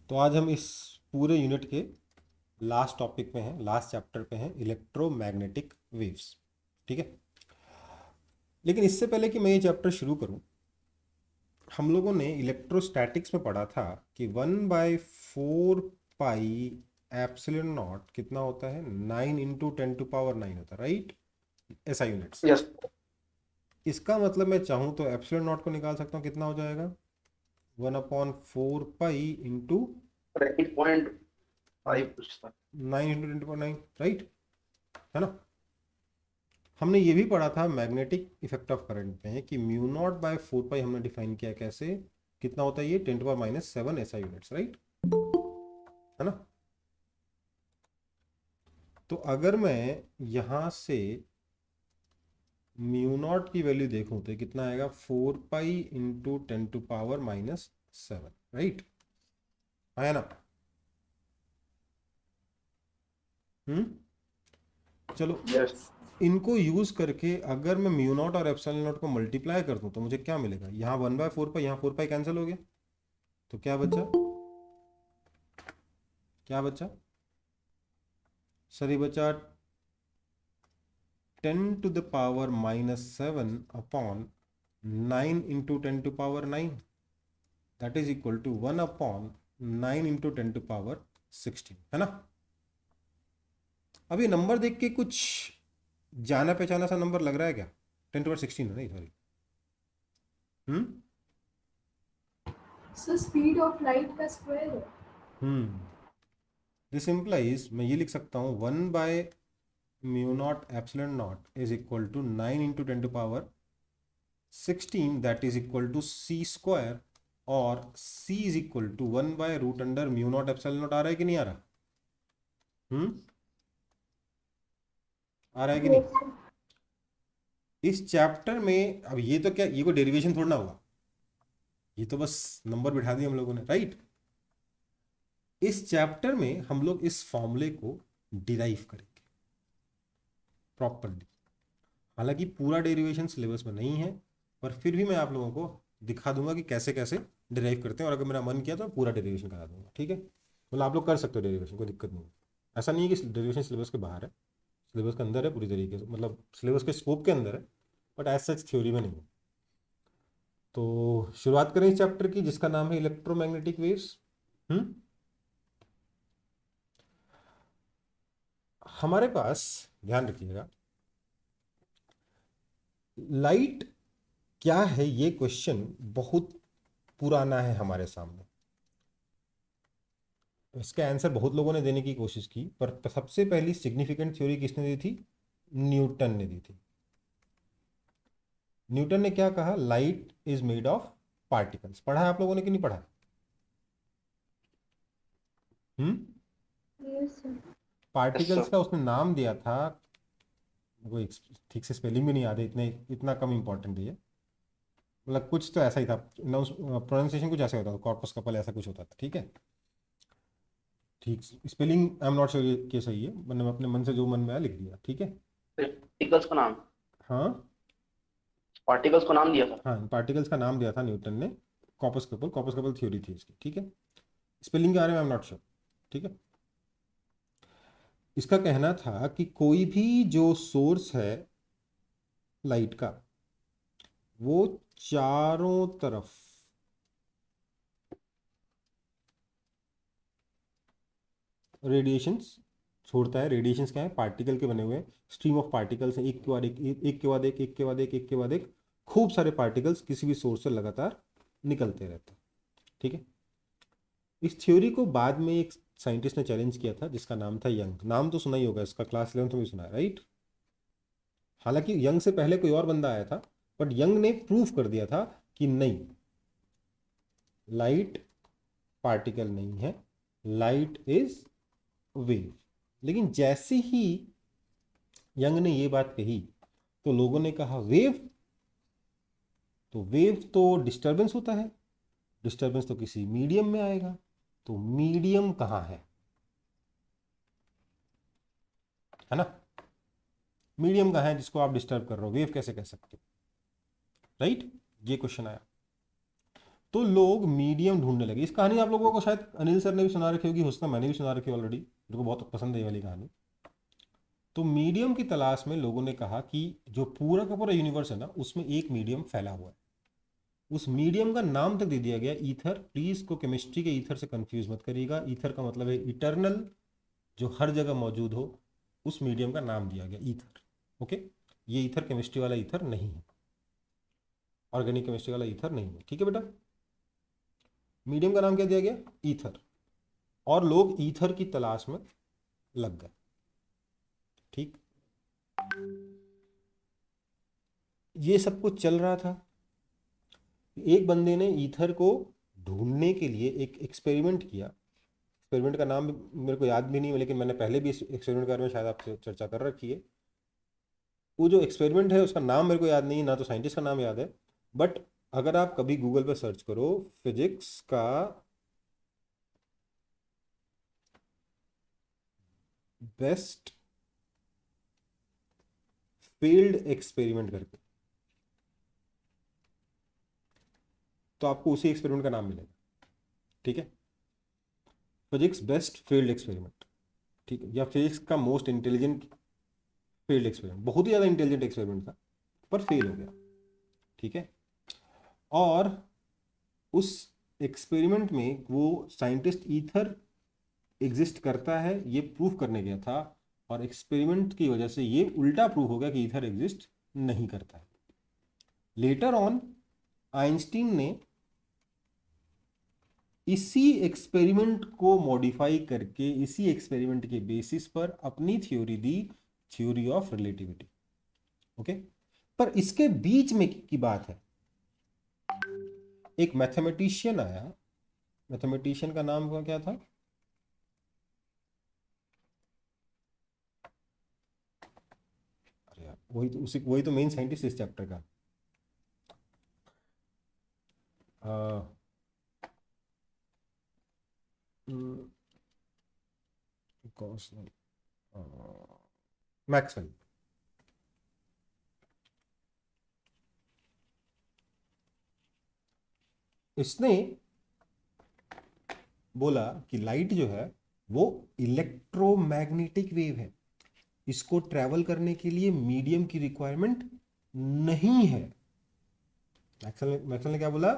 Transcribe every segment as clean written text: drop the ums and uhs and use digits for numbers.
तो आज हम इस पूरे यूनिट के लास्ट टॉपिक पे हैं, लास्ट चैप्टर पे हैं, इलेक्ट्रोमैग्नेटिक वेव्स। ठीक है। लेकिन इससे पहले कि मैं ये चैप्टर शुरू करूं, हम लोगों ने इलेक्ट्रोस्टैटिक्स में पढ़ा था कि 1/4 पाई एप्सिलॉन नॉट कितना होता है, 9 × 10⁻⁹ होता है, राइट? SI units. यस। इसका मतलब मैं चाहूँ तो एप्सिलॉन नॉट को निकाल सकता हूँ, कितना हो जाएगा 1/4 पाई इंटू 8.5 कुछ था। 9 × 10⁻⁹, राइट? है ना। हमने ये भी पढ़ा था मैग्नेटिक इफेक्ट ऑफ करंट में कि μ0/4 पाई हमने डिफाइन किया कैसे, कितना होता है ये 10⁻⁷ ऐसा यूनिट्स, राइट? है ना। तो अगर मैं यहां से μ0 की वैल्यू देखूं तो कितना आएगा 4 पाई इंटू 10⁻⁷, राइट? आया ना। चलो, यस। इनको यूज करके अगर मैं μ0 और एप्सिलॉन नॉट को मल्टीप्लाई कर दूं तो मुझे क्या मिलेगा, यहाँ 1/4 पाई, यहाँ 4 पाई कैंसिल हो गया, तो क्या बचा, क्या बचा सर, ये बचा 10⁻⁻7 upon 9 × 10⁻⁹, that is equal to 1/9 × 10⁻16, है ना। अब ये नंबर देख के कुछ जाना पहचाना सा नंबर लग रहा है क्या? 10⁻16 नहीं, sorry. Sir speed of light का स्क्वायर है। दिस इम्प्लाइज मैं ये लिख सकता हूँ 1/μ0 is equal to 9 × 10⁻16, that is equal to c², और c इज इक्वल टू 1/√μ0 आ रहा है कि नहीं आ रहा? आ रहा है कि नहीं? Yes sir. इस चैप्टर में अब ये तो क्या, ये कोई डेरिवेशन थोड़ा ना हुआ, ये तो बस नंबर बिठा दिए हम लोगों ने, राइट? इस चैप्टर में हम लोग इस फॉर्मूले को डिराइव करेंगे प्रॉपरली। हालांकि पूरा डेरिवेशन सिलेबस में नहीं है, पर फिर भी मैं आप लोगों को दिखा दूंगा कि कैसे कैसे डिराइव करते हैं, और अगर मेरा मन किया तो पूरा डेरिवेशन करा दूंगा। ठीक है, मतलब आप लोग कर सकते हो डेरिवेशन, कोई दिक्कत नहीं है। ऐसा नहीं है कि डेरिवेशन सिलेबस के बाहर है, सिलेबस के अंदर है पूरी तरीके से, मतलब सिलेबस के स्कोप के अंदर है, बट एज सच थ्योरी में नहीं है। तो शुरुआत करें इस चैप्टर की जिसका नाम है इलेक्ट्रोमैग्नेटिक वेव्स। हमारे पास, ध्यान रखिएगा, लाइट क्या है, ये क्वेश्चन बहुत पुराना है हमारे सामने। तो इसका आंसर बहुत लोगों ने देने की कोशिश की, पर सबसे पहली सिग्निफिकेंट थ्योरी किसने दी थी? न्यूटन ने दी थी। न्यूटन ने क्या कहा? Light is made of particles. पढ़ा है आप लोगों ने कि नहीं पढ़ा? Yes sir. Yes particles sir. का उसने नाम दिया था, वो ठीक से स्पेलिंग भी नहीं याद है, इतने इतना कम इंपॉर्टेंट है ये। मतलब कुछ तो ऐसा ही था, प्रोनाउंसिएशन कुछ ऐसा होता था, कॉर्पस कपल ऐसा कुछ होता था। ठीक है, ठीक spelling I am not sure कि सही है, मैंने अपने मन से जो मन में आया लिख दिया। ठीक है। पार्टिकल्स का नाम, हाँ, पार्टिकल्स को नाम दिया था। हाँ, पार्टिकल्स का नाम दिया था न्यूटन ने। कॉर्पस कपल थ्योरी थी इसकी। ठीक है, स्पेलिंग के बारे में आई एम नॉट श्योर। ठीक है। इसका कहना था कि कोई भी जो सोर्स है लाइट का, वो चारों तरफ रेडिएशंस छोड़ता है। रेडिएशंस क्या है? पार्टिकल के बने हुए स्ट्रीम ऑफ पार्टिकल्स हैं, एक के बाद एक, एक के बाद एक, एक के बाद एक, एक के बाद एक, खूब सारे पार्टिकल्स किसी भी सोर्स से लगातार निकलते रहते हैं। ठीक है। इस थ्योरी को बाद में एक साइंटिस्ट ने चैलेंज किया था जिसका नाम था यंग। नाम तो सुना ही होगा इसका, क्लास 11th में भी सुना है, राइट? हालांकि यंग से पहले कोई और बंदा आया था, बट यंग ने प्रूफ कर दिया था कि नहीं, लाइट पार्टिकल नहीं है, लाइट इज वेव। लेकिन जैसे ही यंग ने ये बात कही तो लोगों ने कहा वेव, तो वेव तो डिस्टरबेंस होता है, डिस्टरबेंस तो किसी मीडियम में आएगा, तो मीडियम कहाँ है ना? मीडियम कहाँ है जिसको आप डिस्टर्ब कर रहे हो, वेव कैसे कह सकते हो, राइट? ये क्वेश्चन आया। तो लोग मीडियम ढूंढने लगे। इस कहानी आप लोगों को शायद अनिल सर ने भी सुना रखी होगी, हो सकता है मैंने भी सुना रखी ऑलरेडी, मेरे को बहुत पसंद है ये वाली कहानी। तो मीडियम की तलाश में लोगों ने कहा कि जो पूरा का पूरा यूनिवर्स है ना, उसमें एक मीडियम फैला हुआ है। उस मीडियम का नाम तक दे दिया गया ईथर। प्लीज को केमिस्ट्री के ईथर से कंफ्यूज मत करिएगा। ईथर का मतलब है इटर्नल, जो हर जगह मौजूद हो। उस मीडियम का नाम दिया गया ईथर। ओके, ये ईथर केमिस्ट्री वाला ईथर नहीं है, ऑर्गेनिक केमिस्ट्री वाला ईथर नहीं है। ठीक है बेटा, मीडियम का नाम क्या दिया गया? ईथर। और लोग ईथर की तलाश में लग गए। ठीक, ये सब कुछ चल रहा था। एक बंदे ने ईथर को ढूंढने के लिए एक एक्सपेरिमेंट किया। एक्सपेरिमेंट का नाम मेरे को याद भी नहीं है, लेकिन मैंने पहले भी इस एक्सपेरिमेंट के बारे में शायद आपसे चर्चा कर रखी है। वो जो एक्सपेरिमेंट है उसका नाम मेरे को याद नहीं है, ना तो साइंटिस्ट का नाम याद है। बट अगर आप कभी गूगल पर सर्च करो फिजिक्स का बेस्ट फील्ड एक्सपेरिमेंट करके, तो आपको उसी एक्सपेरिमेंट का नाम मिलेगा। ठीक है, फिजिक्स बेस्ट फील्ड एक्सपेरिमेंट। ठीक है, या फिजिक्स का मोस्ट इंटेलिजेंट फील्ड एक्सपेरिमेंट। बहुत ही ज़्यादा इंटेलिजेंट एक्सपेरिमेंट था, पर फेल हो गया। ठीक है, और उस एक्सपेरिमेंट में वो साइंटिस्ट ईथर एग्जिस्ट करता है ये प्रूव करने गया था, और एक्सपेरिमेंट की वजह से ये उल्टा प्रूव हो गया कि ईथर एग्जिस्ट नहीं करता है। लेटर ऑन आइंस्टीन ने इसी एक्सपेरिमेंट को मॉडिफाई करके, इसी एक्सपेरिमेंट के बेसिस पर अपनी theory the, theory of relativity. Okay, पर इसके बीच में की बात है, एक मैथमेटिशियन आया। मैथमेटिशियन का नाम क्या था? अरे यार, वही तो मेन साइंटिस्ट इस चैप्टर का। मैक्सवेल। इसने बोला कि लाइट जो है वो इलेक्ट्रोमैग्नेटिक वेव है, इसको ट्रैवल करने के लिए मीडियम की रिक्वायरमेंट नहीं है। मैक्सवेल ने क्या बोला?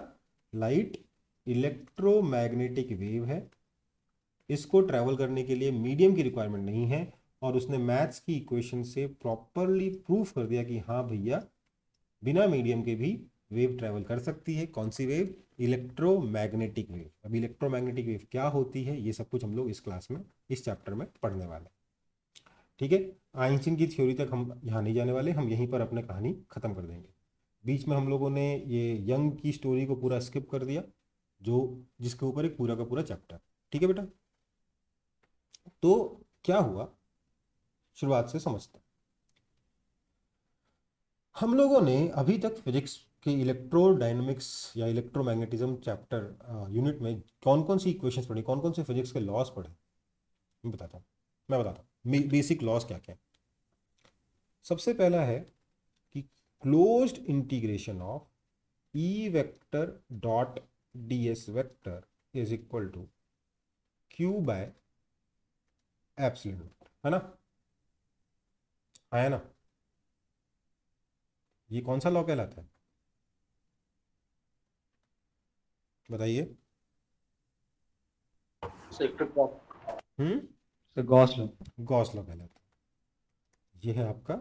लाइट इलेक्ट्रोमैग्नेटिक वेव है, इसको ट्रैवल करने के लिए मीडियम की रिक्वायरमेंट नहीं है। और उसने मैथ्स की इक्वेशन से प्रॉपरली प्रूफ कर दिया कि हाँ भैया, बिना मीडियम के भी वेव ट्रैवल कर सकती है। कौन सी वेव? Electromagnetic wave. अब इलेक्ट्रोमैग्नेटिक वेव क्या होती है, ये सब कुछ हम लोग इस क्लास में, इस चैप्टर में पढ़ने वाले हैं। ठीक है, आइंस्टीन की थ्योरी तक हम यहाँ नहीं जाने वाले, हम यहीं पर अपने कहानी खत्म कर देंगे। बीच में हम लोगों ने ये यंग की स्टोरी को पूरा स्किप कर दिया, जो जिसके ऊपर एक पूरा का पूरा चैप्टर। ठीक है बेटा, तो क्या हुआ शुरुआत से समझते हैं। हम लोगों ने अभी तक फिजिक्स के इलेक्ट्रोडायनेमिक्स या इलेक्ट्रोमैग्नेटिज्म चैप्टर यूनिट में कौन कौन सी इक्वेशंस पढ़ी, कौन कौन से फिजिक्स के लॉस पढ़े, मैं बताता हूँ बेसिक लॉस क्या क्या है। सबसे पहला है कि closed integration of E vector dot D S vector is equal to Q by epsilon, है ना? है ना? ये कौन सा लॉ कहलाता है, बताइए? Electric walk. हम्म, तो गॉस लॉ। गॉस लॉ कहलाता है। ये है आपका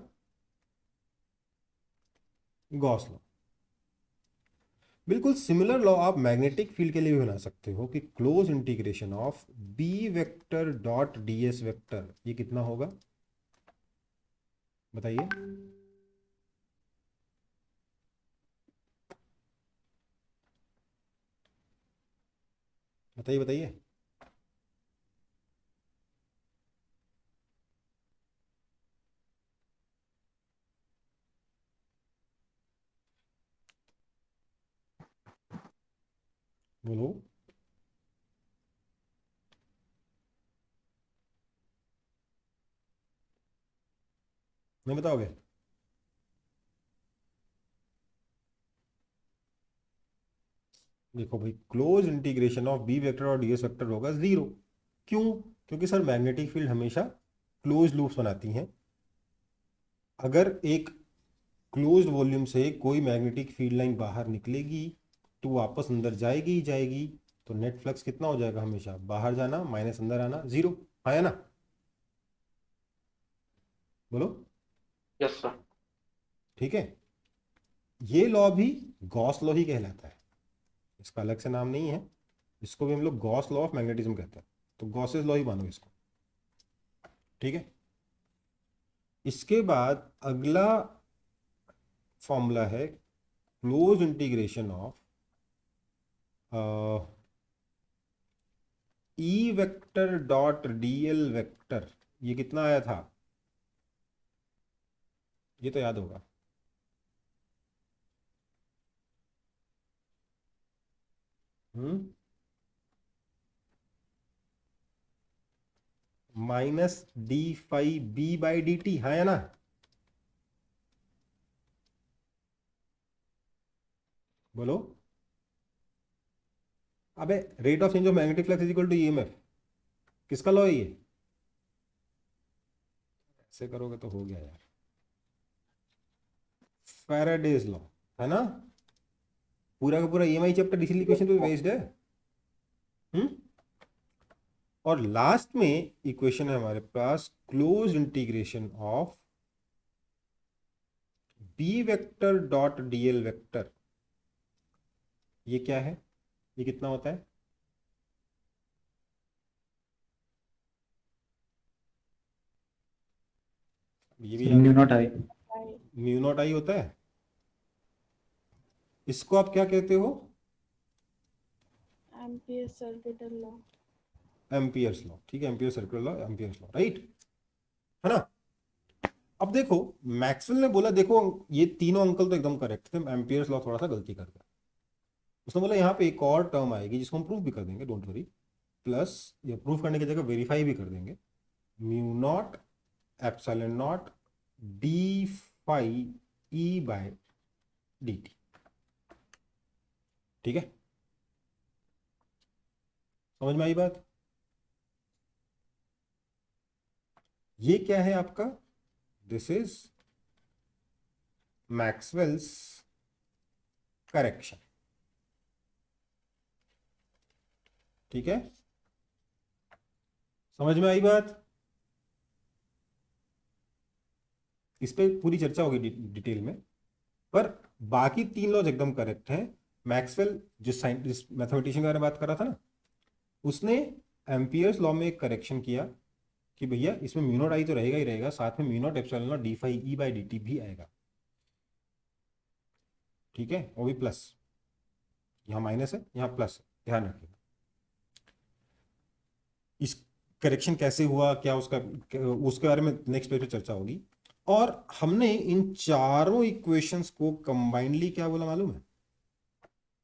गॉस लॉ। बिल्कुल सिमिलर लॉ आप मैग्नेटिक फील्ड के लिए भी बना सकते हो कि close integration of B vector dot D S vector, ये कितना होगा बताइए? बताइए बताइए। बोलो। नहीं बताओगे? देखो भाई, close integration of B vector और डीएस वेक्टर होगा 0। क्यों? क्योंकि सर मैग्नेटिक फील्ड हमेशा क्लोज लूप्स बनाती हैं। अगर एक क्लोज्ड वॉल्यूम से कोई मैग्नेटिक फील्ड लाइन बाहर निकलेगी तो वापस अंदर जाएगी ही जाएगी। तो नेट फ्लक्स कितना हो जाएगा? हमेशा बाहर जाना माइनस अंदर आना, 0। आया ना? बोलो। Yes sir. ठीक है, ये लॉ भी गॉस लॉ ही कहलाता है, इसका अलग से नाम नहीं है। इसको भी हम लोग गॉस लॉ ऑफ मैग्नेटिज्म कहते हैं, तो गॉसेस लॉ ही मानो इसको। ठीक है, इसके बाद अगला फॉर्मूला है close integration of E vector dot DL vector. ये कितना आया था? ये तो याद होगा। Minus D phi B by D T, है ना? बोलो। अबे rate of change of magnetic flux is equal to EMF, किसका लॉ है ये? ऐसे करोगे तो हो गया यार, फैराडेज लॉ, है ना? पूरा का पूरा ईएमआई चैप्टर इसीलिए क्वेश्चन पे बेस्ड है। हम्म और लास्ट में इक्वेशन है हमारे पास close integration of B vector dot DL vector. ये क्या है? ये कितना होता है? ये भी mu not I. Mu not I होता है। इसको आप क्या कहते हो? Ampere circuital law. Ampere's law. ठीक है, ampere circular law, ampere's law, right, है ना? अब देखो, मैक्सवेल ने बोला, देखो ये तीनों अंकल तो एकदम करेक्ट थे, एम्पियर्स लॉ थोड़ा सा गलती कर गया। उसने बोला यहाँ पे एक और टर्म आएगी जिसको हम प्रूफ भी कर देंगे, डोंट वरी, प्लस ये प्रूफ करने की जगह वेरीफाई भी कर देंगे। Mu not epsilon not D phi E by D T. ठीक है, समझ में आई बात? ये क्या है आपका? This is Maxwell's correction. ठीक है, समझ में आई बात? इस पे पूरी चर्चा होगी डिटेल में, पर बाकी तीन लॉज एकदम करेक्ट हैं। मैक्सवेल जिस मैथमेटिशियन के बारे में बात कर रहा था ना, उसने एम्पियर्स लॉ में एक करेक्शन किया कि भैया इसमें म्यू नॉट आई तो रहेगा ही रहेगा, साथ में mu not epsilon not D phi E by D T भी आएगा। ठीक है, वो भी प्लस, यहाँ माइनस है यहाँ प्लस है, ध्यान रखिएगा। इस करेक्शन कैसे हुआ, क्या उसके बारे में नेक्स्ट पेज पे चर्चा होगी। और हमने इन चारों इक्वेशंस को कंबाइनली क्या बोला मालूम है?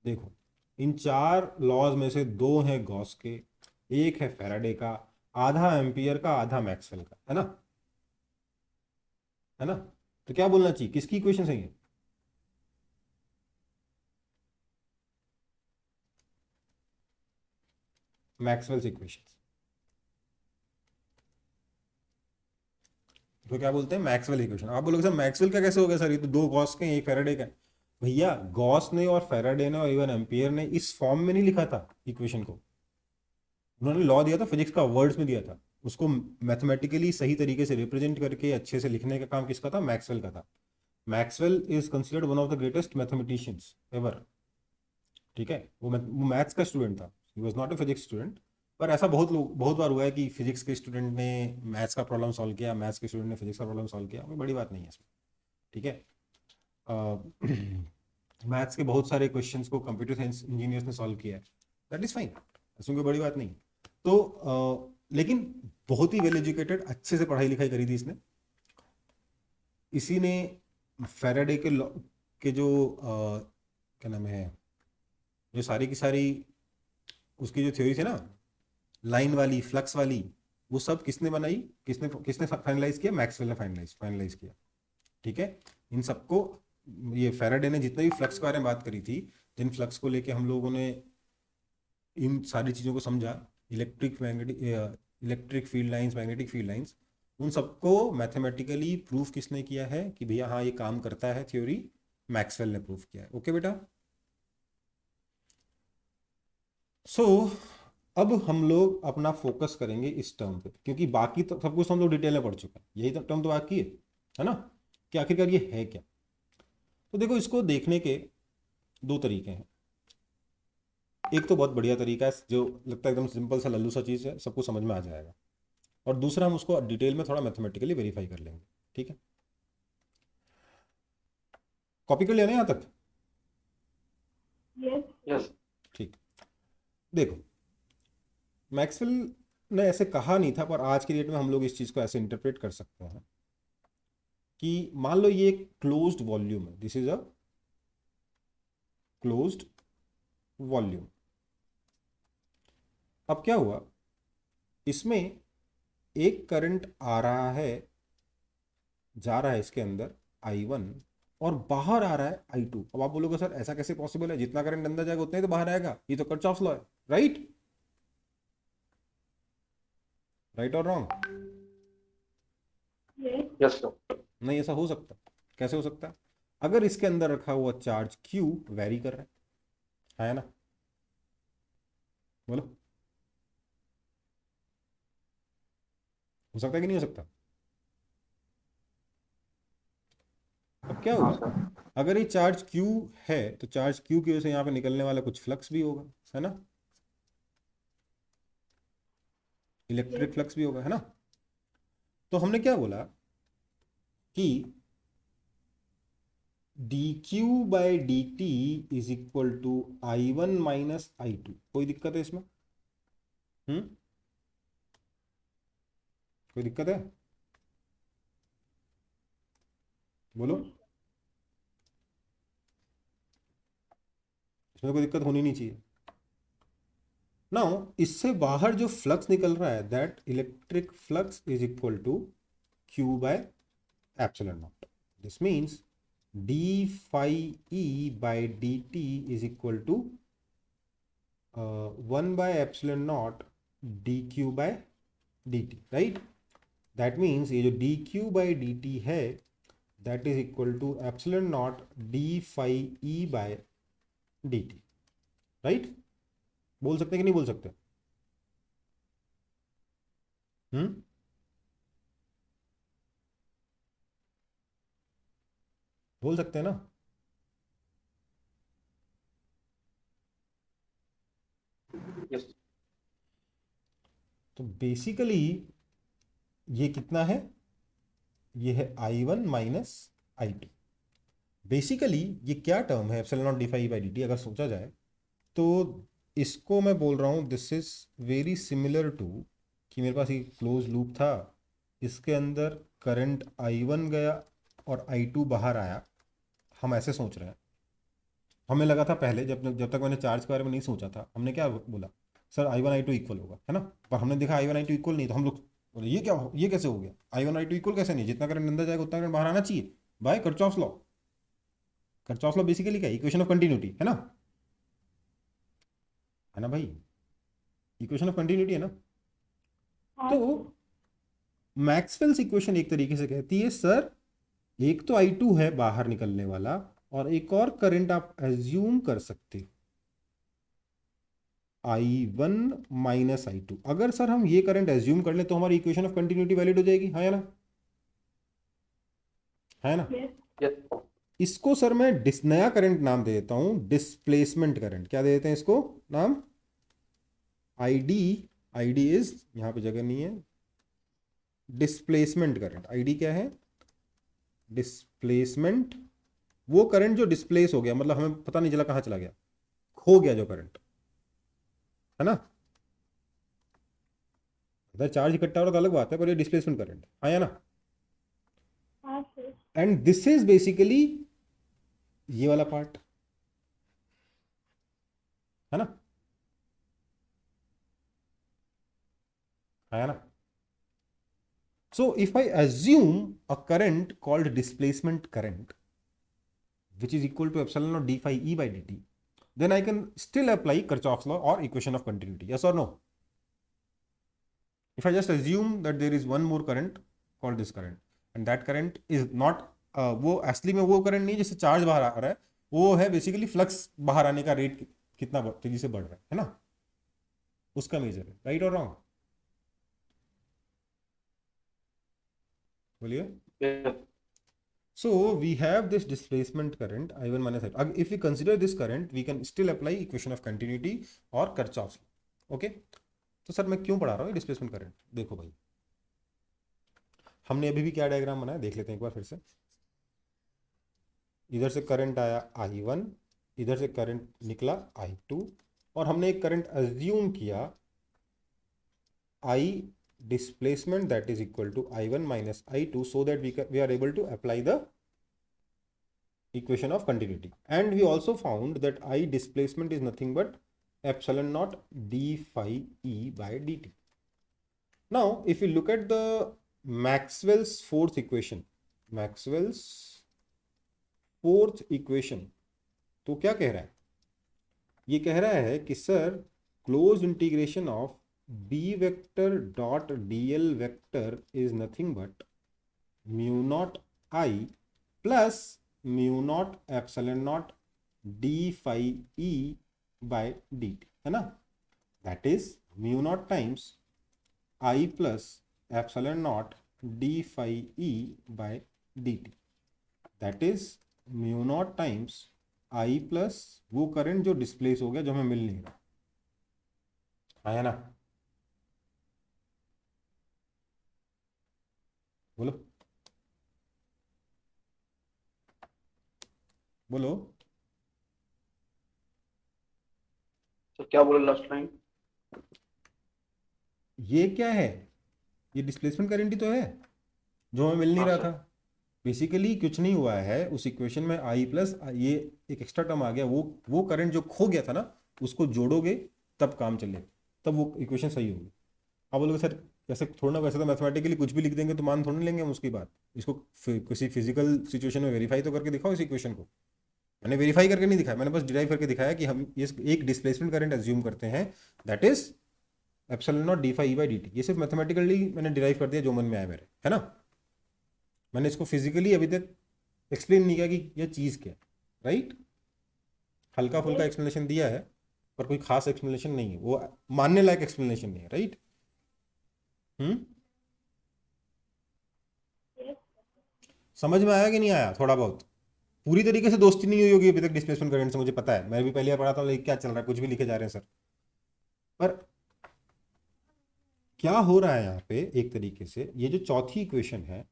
देखो, इन चार लॉज में से दो हैं गॉस के, एक है फैराडे का, आधा एम्पियर का, आधा मैक्सवेल का, है ना? है ना? तो क्या बोलना चाहिए, किसकी इक्वेशन है ये? Maxwell's equations. तो क्या बोलते हैं? Maxwell equation. आप बोलोगे सर मैक्सवेल का कैसे हो गया सर, ये तो दो गॉस के हैं, एक फैराडे का है। भैया गॉस ने और फैराडे ने और इवन एम्पियर ने इस फॉर्म में नहीं लिखा था इक्वेशन को। उन्होंने लॉ दिया था फिजिक्स का, वर्ड्स में दिया था, उसको मैथमेटिकली सही तरीके से रिप्रेजेंट करके अच्छे से लिखने का काम किसका था? मैक्सवेल का था। Maxwell is considered one of the greatest mathematicians ever. ठीक है, वो मैथ्स का स्टूडेंट था, he was not a physics student. पर ऐसा बहुत बार हुआ है कि फिजिक्स के स्टूडेंट ने मैथ्स का प्रॉब्लम सॉल्व किया, मैथ्स के स्टूडेंट ने फिजिक्स का प्रॉब्लम सॉल्व किया, कोई बड़ी बात नहीं है इसमें। ठीक है, मैथ्स के बहुत सारे क्वेश्चंस को कंप्यूटर साइंस इंजीनियर्स ने सॉल्व किया है, दैट इज फाइन, इसमें कोई बड़ी बात नहीं। तो लेकिन बहुत ही वेल एजुकेटेड, अच्छे से पढ़ाई लिखाई करी थी इसने। इसी ने फैराडे के जो क्या नाम है, जो सारी की सारी उसकी जो थ्योरी थी ना, लाइन वाली, फ्लक्स वाली, वो सब किसने बनाई, किसने किसने फाइनलाइज किया? मैक्सवेल ने फाइनलाइज किया। ठीक है, इन सबको, ये फैराडे ने जितने भी फ्लक्स के बारे में बात करी थी, जिन फ्लक्स को लेके हम लोगों ने इन सारी चीज़ों को समझा, electric field lines, magnetic field lines, उन सबको मैथमेटिकली प्रूफ किसने किया है कि भैया हाँ ये काम करता है, थ्योरी मैक्सवेल ने प्रूफ किया है। ओके बेटा। सो अब हम लोग अपना फोकस करेंगे इस टर्म पे, क्योंकि बाकी तो सब कुछ हम लोग डिटेल में पढ़ चुके हैं, यही तो टर्म तो बाकी है ना, कि आखिरकार ये है क्या। तो देखो, इसको देखने के दो तरीके हैं। एक तो बहुत बढ़िया तरीका है जो लगता है एकदम सिंपल सा लल्लू सा चीज़ है, सबको समझ में आ जाएगा, और दूसरा हम उसको डिटेल में थोड़ा मैथमेटिकली वेरीफाई कर लेंगे। ठीक है, कॉपी कर लिया ना यहाँ तक? Yes. यस ठीक। देखो, मैक्सवेल ने ऐसे कहा नहीं था, पर आज की डेट में हम लोग इस चीज़ को ऐसे इंटरप्रेट कर सकते हैं कि मान लो ये एक क्लोज्ड वॉल्यूम है, this is a closed volume. अब क्या हुआ, इसमें एक करंट आ रहा है, जा रहा है इसके अंदर I1, और बाहर आ रहा है I2। अब आप बोलोगे सर ऐसा कैसे पॉसिबल है, जितना करंट अंदर जाएगा उतना ही तो बाहर आएगा, ये तो किरचॉफ्स लॉ है, राइट? राइट और रॉन्ग? Yes. Yes sir. नहीं, ऐसा हो सकता? कैसे हो सकता है? अगर इसके अंदर रखा हुआ चार्ज Q वेरी कर रहा है ना? बोलो, हो सकता है कि नहीं हो सकता? अब क्या हाँ होगा, सर। अगर ये चार्ज Q है तो चार्ज Q की वजह से यहाँ पे निकलने वाला कुछ फ्लक्स भी होगा, है ना? Electric Yes. फ्लक्स भी होगा, है ना? तो हमने क्या बोला कि dq by D T is equal to I1 minus I2। कोई दिक्कत है इसमें? कोई दिक्कत है? बोलो, Yes. इसमें कोई दिक्कत होनी नहीं चाहिए। नाउ इससे बाहर जो फ्लक्स निकल रहा है, that electric flux is equal to Q by epsilon naught. This means d phi e by D T is equal to 1 by epsilon not D Q by D T, right? That means ये जो D Q by D T है, that is equal to epsilon not D phi E by D T, right? बोल सकते हैं कि नहीं बोल सकते? हम्म, बोल सकते हैं ना? यस तो बेसिकली ये कितना है, ये है I1 माइनस I2। बेसिकली ये क्या टर्म है, epsilon not D phi by D T, अगर सोचा जाए तो इसको मैं बोल रहा हूँ this is very similar to कि मेरे पास एक क्लोज लूप था, इसके अंदर करंट I1 गया और I2 बाहर आया। हम ऐसे सोच रहे हैं, हमें लगा था पहले जब तक मैंने चार्ज के बारे में नहीं सोचा था, हमने क्या बोला, सर I1 I2 इक्वल होगा, है ना? पर हमने देखा I1 I2 इक्वल नहीं, तो हम लोग बोले ये क्या, ये कैसे हो गया, I1 I2 इक्वल कैसे नहीं, जितना करंट अंदर जाएगा उतना करंट बाहर आना चाहिए, by Kirchhoff's law. Kirchhoff's law basically क्या है, इक्वेशन ऑफ कंटिन्यूटी, है ना? है ना भाई, इक्वेशन ऑफ कंटिन्यूटी है ना? तो मैक्सवेल्स इक्वेशन एक तरीके से कहती है सर, एक तो I2 है बाहर निकलने वाला, और एक और करंट आप एज्यूम कर सकते हो, I1 माइनस I2। अगर सर हम ये करंट एज्यूम कर लें तो हमारी इक्वेशन ऑफ कंटिन्यूटी वैलिड हो जाएगी, है ना? है ना? Yes. यस इसको सर मैं नया करंट नाम दे देता हूं, डिस्प्लेसमेंट करंट। क्या दे देते हैं इसको नाम? ID। ID इज, यहां पे जगह नहीं है, डिस्प्लेसमेंट करंट। ID क्या है? डिस्प्लेसमेंट। वो करंट जो डिस्प्लेस हो गया, मतलब हमें पता नहीं चला कहां चला गया, खो गया जो करंट, है ना? अगर चार्ज इकट्ठा हो रहा तो अलग बात है, पर ये डिस्प्लेसमेंट करंट है ना? Yes. Yes. And this is basically ये वाला पार्ट, है ना? है ना? So if I assume a current called displacement current which is equal to epsilon naught d phi e by dt, then I can still apply Kirchhoff's law or equation of continuity. Yes or no? If I just assume that there is one more current called this current and that current is not वो असली में वो current नहीं जिससे charge बाहर आ रहा है, वो है बेसिकली फ्लक्स बाहर आने का रेट कितना तेजी से बढ़ रहा है ना, उसका मेजर है. राइट और रॉन्ग? बोलिए. Yes. So we have this displacement current I1 minus I2. If we consider this current, we can still apply equation of continuity or Kirchhoff's law. Okay? तो सर मैं क्यों पढ़ा रहा हूँ डिस्प्लेसमेंट करंट? देखो भाई, हमने अभी भी क्या डायग्राम बनाया देख लेते हैं एक बार फिर से. इधर से करंट आया I1, इधर से करंट निकला I2, और हमने एक करंट अज्यूम किया I displacement that is equal to I1 minus I2 so that we are able to apply the equation of continuity. And we also found that I displacement is nothing but epsilon naught d phi E by dt. Now, if you look at the Maxwell's fourth equation, तो क्या कह रहा है? ये कह रहा है कि sir close integration of b vector dot dl vector is nothing but mu naught I plus mu naught epsilon naught d phi E by dt, है ना? That is mu naught times I plus epsilon naught d phi E by dt. That is mu naught times I plus वो current जो displace हो गया, जो हमें मिल नहीं रहा, आया ना? बोलो बोलो. तो क्या बोले लास्ट लाइन? ये क्या है? ये डिस्प्लेसमेंट करंट ही तो है जो हमें मिल नहीं रहा था. बेसिकली कुछ नहीं हुआ है, उस इक्वेशन में आई प्लस ये एक एक्स्ट्रा टर्म आ गया, वो करंट जो खो गया था ना, उसको जोड़ोगे तब काम चलेगा, तब वो इक्वेशन सही होगी. आप बोलोगे सर ऐसे थोड़ा ना, वैसे तो मैथमेटिकली कुछ भी लिख देंगे तो मान थोड़ा लेंगे हम उसकी बात. इसको किसी फिजिकल सिचुएशन में वेरीफाई तो करके दिखाओ इस इक्वेशन को. मैंने वेरीफाई करके नहीं दिखाया, मैंने बस डिराइव करके दिखाया कि हम ये एक डिस्प्लेसमेंट करंट एज्यूम करते हैं, that is epsilon not D phi E by D T. ये सिर्फ मैथमेटिकली मैंने डिराइव कर दिया जो मन में आया मेरे, है ना. मैंने इसको फिजिकली अभी तक एक्सप्लेन नहीं किया कि यह चीज़ क्या है. राइट? हल्का फुल्का एक्सप्लेनेशन दिया है पर कोई खास एक्सप्लेनेशन नहीं है, वो मानने लायक एक्सप्लेनेशन नहीं है. राइट? समझ में आया कि नहीं आया? थोड़ा बहुत. पूरी तरीके से दोस्ती नहीं हुई होगी अभी तक डिस्प्लेसमेंट करंट से, मुझे पता है. मैं भी पहले बार पढ़ा था, लेकिन क्या चल रहा है, कुछ भी लिखे जा रहे हैं सर. पर क्या हो रहा है यहाँ पे, एक तरीके से ये जो चौथी इक्वेशन है,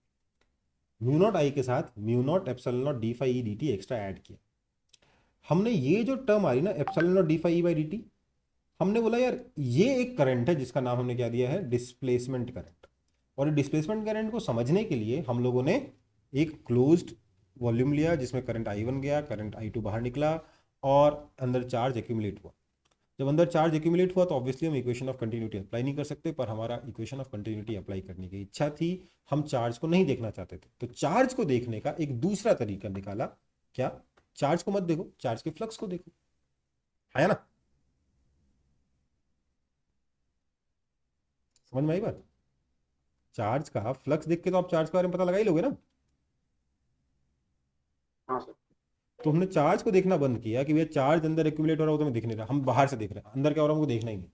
म्यू नॉट आई के साथ mu not epsilon not D phi E D T extra add किया. हमने ये जो टर्म आ रही ना epsilon not D phi E by D T, हमने बोला यार ये एक करंट है जिसका नाम हमने क्या दिया है, डिस्प्लेसमेंट करंट. और डिस्प्लेसमेंट करंट को समझने के लिए हम लोगों ने एक क्लोज्ड वॉल्यूम लिया जिसमें करंट I1 गया, करंट I2 बाहर निकला और अंदर चार्ज एक्यूमुलेट हुआ. जब अंदर चार्ज एक्यूमुलेट हुआ तो ऑब्वियसली हम इक्वेशन ऑफ कंटिन्यूटी अप्लाई नहीं कर सकते, पर हमारा इक्वेशन ऑफ कंटिन्यूटी अप्लाई करने की इच्छा थी. हम चार्ज को नहीं देखना चाहते थे, तो चार्ज को देखने का एक दूसरा तरीका निकाला. क्या? चार्ज को मत देखो, चार्ज के फ्लक्स को देखो, है ना? समझ में आई बात? चार्ज का फ्लक्स देख के तो आप चार्ज के बारे में पता लगा ही लोगे ना. हाँ सर. तो हमने चार्ज को देखना बंद किया कि भैया चार्ज अंदर एक्यूमुलेट हो रहा हो तो हमें दिख नहीं रहा, हम बाहर से देख रहे हैं, अंदर क्या हो रहा है हमको देखना ही नहीं.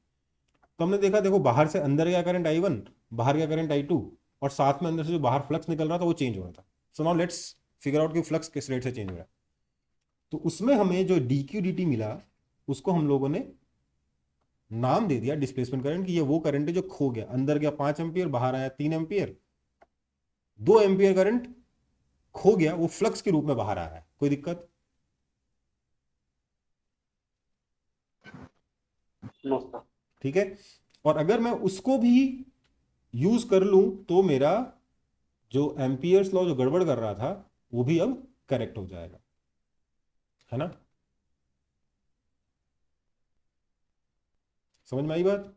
तो हमने देखा, देखो बाहर से अंदर गया करंट I1, बाहर गया करंट I2, और साथ में अंदर से जो बाहर फ्लक्स निकल रहा था वो चेंज हो रहा था. So now let's figure out कि फ्लक्स किस रेट से चेंज हो रहा है. तो उसमें हमें जो डी क्यू डी टी मिला, उसको हम लोगों ने नाम दे दिया डिस्प्लेसमेंट करंट, कि ये वो करंट है जो खो गया. अंदर गया 5 एम्पियर, बाहर आया 3 एम्पियर, 2 एम्पियर करंट खो गया, वो फ्लक्स के रूप में बाहर आ रहा है. कोई दिक्कत? ठीक है. और अगर मैं उसको भी यूज कर लूं तो मेरा जो एम्पियर्स लॉ जो गड़बड़ कर रहा था वो भी अब करेक्ट हो जाएगा, है ना? समझ में आई बात?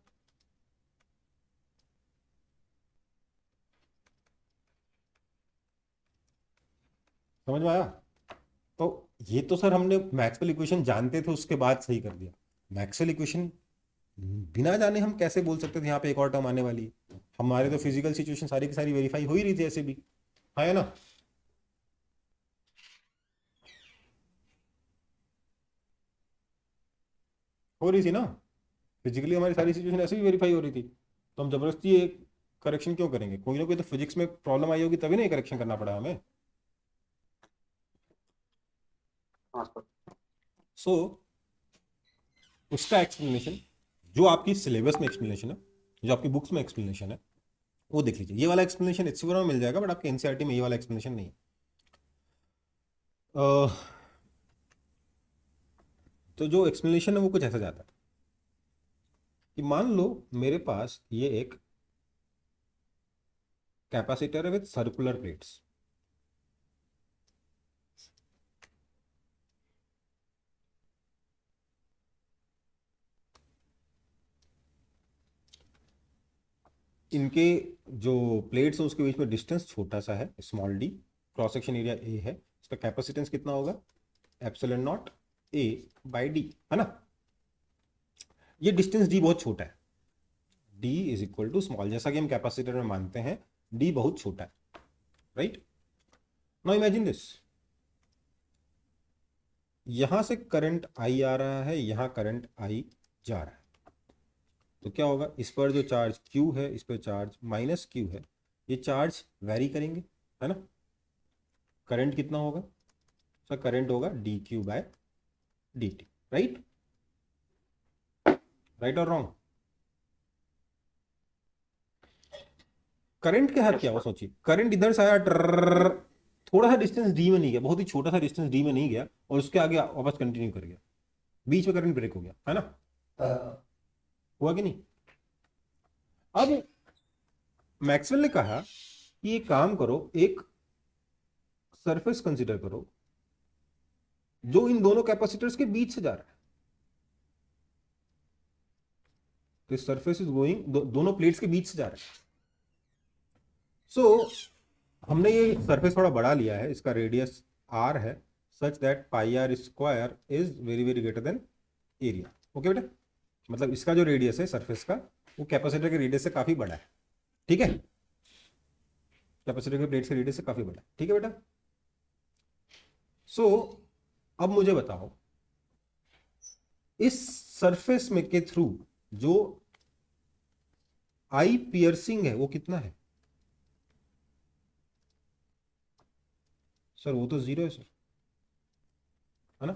समझ में आया? तो ये तो सर हमने मैक्सवेल इक्वेशन जानते थे उसके बाद सही कर दिया। मैक्सवेल इक्वेशन बिना जाने हम कैसे बोल सकते थे यहाँ पे एक और टर्म आने वाली है? हमारे तो फिजिकल सिचुएशन सारी की सारी वेरीफाई हो ही रही थी ऐसे भी, हाँ है ना। हो रही थी ना, फिजिकली हमारी सारी सिचुएशन ऐसे भी वेरीफाई हो रही थी, तो हम जबरदस्ती ये करेक्शन क्यों करेंगे? कोई ना कोई तो फिजिक्स में प्रॉब्लम आई होगी तभी ना ये करेक्शन करना पड़ा हमें। हाँ सर। सो उसका एक्सप्लेनेशन जो आपकी सिलेबस में एक्सप्लेनेशन है, जो आपकी बुक्स में एक्सप्लेनेशन है, वो देख लीजिए। ये वाला एक्सप्लेनेशन एचसीएफ में मिल जाएगा, बट आपके एनसीईआरटी में ये वाला एक्सप्लेनेशन नहीं है। तो जो एक्सप्लेनेशन है वो कुछ ऐसा जाता है कि मान लो मेरे पास ये एक कैपेसिटर है विद सर्कुलर प्लेट्स। इनके जो प्लेट्स हैं उसके बीच में डिस्टेंस छोटा सा है, small D, cross section area A है, इसका कैपेसिटेंस कितना होगा? Epsilon nought A by D, है ना। ये डिस्टेंस डी बहुत छोटा है, D is equal to small, जैसा कि हम कैपेसिटर में मानते हैं डी बहुत छोटा है, राइट। नाउ इमेजिन दिस, यहां से करंट आई आ रहा है, यहां करंट आई जा रहा है, तो क्या होगा? इस पर जो चार्ज Q है, इस पर चार्ज माइनस Q है, ये चार्ज वेरी करेंगे, है ना। करंट कितना होगा सर? करंट होगा D Q by D T, right. Right और रॉन्ग? करंट के हाथ यस क्या हुआ सर। सोचिए, करंट इधर से आया, थोड़ा सा डिस्टेंस डी में नहीं गया, बहुत ही छोटा सा डिस्टेंस डी में नहीं गया, और उसके आगे वापस कंटिन्यू कर गया, बीच में करंट ब्रेक हो गया, है ना। हुआ कि नहीं? अब मैक्सवेल ने कहा कि ये काम करो, एक सरफेस कंसीडर करो जो इन दोनों कैपेसिटर्स के बीच से जा रहा है। तो सरफेस इज गोइंग, दोनों प्लेट्स के बीच से जा रहा है। सो हमने ये सरफेस थोड़ा बड़ा लिया है, इसका रेडियस r है, such that pi R square is very very greater than area. Okay बेटा, मतलब इसका जो रेडियस है सरफेस का, वो कैपेसिटर के रेडियस से काफी बड़ा है, ठीक है। कैपेसिटर के प्लेट के रेडियस से काफी बड़ा है, ठीक है बेटा। सो अब मुझे बताओ, इस सरफेस में के थ्रू जो आई पियर्सिंग है वो कितना है? सर वो तो जीरो है सर, है ना।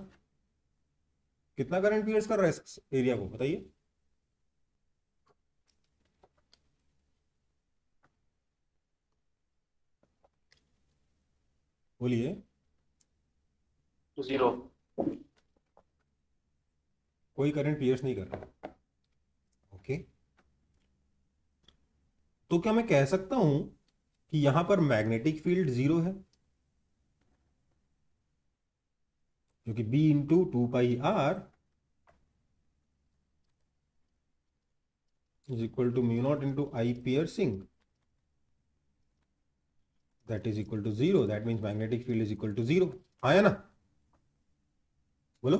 कितना करंट पियर्स कर रहा है इस एरिया को, बताइए। बोलिए। जीरो। कोई करंट पियर्स नहीं कर रहा, ओके। तो क्या मैं कह सकता हूं कि यहां पर मैग्नेटिक फील्ड जीरो है, क्योंकि B into two pi R is equal to mu not into I piercing, that is equal to zero, that means magnetic field is equal to zero, आया ना। बोलो।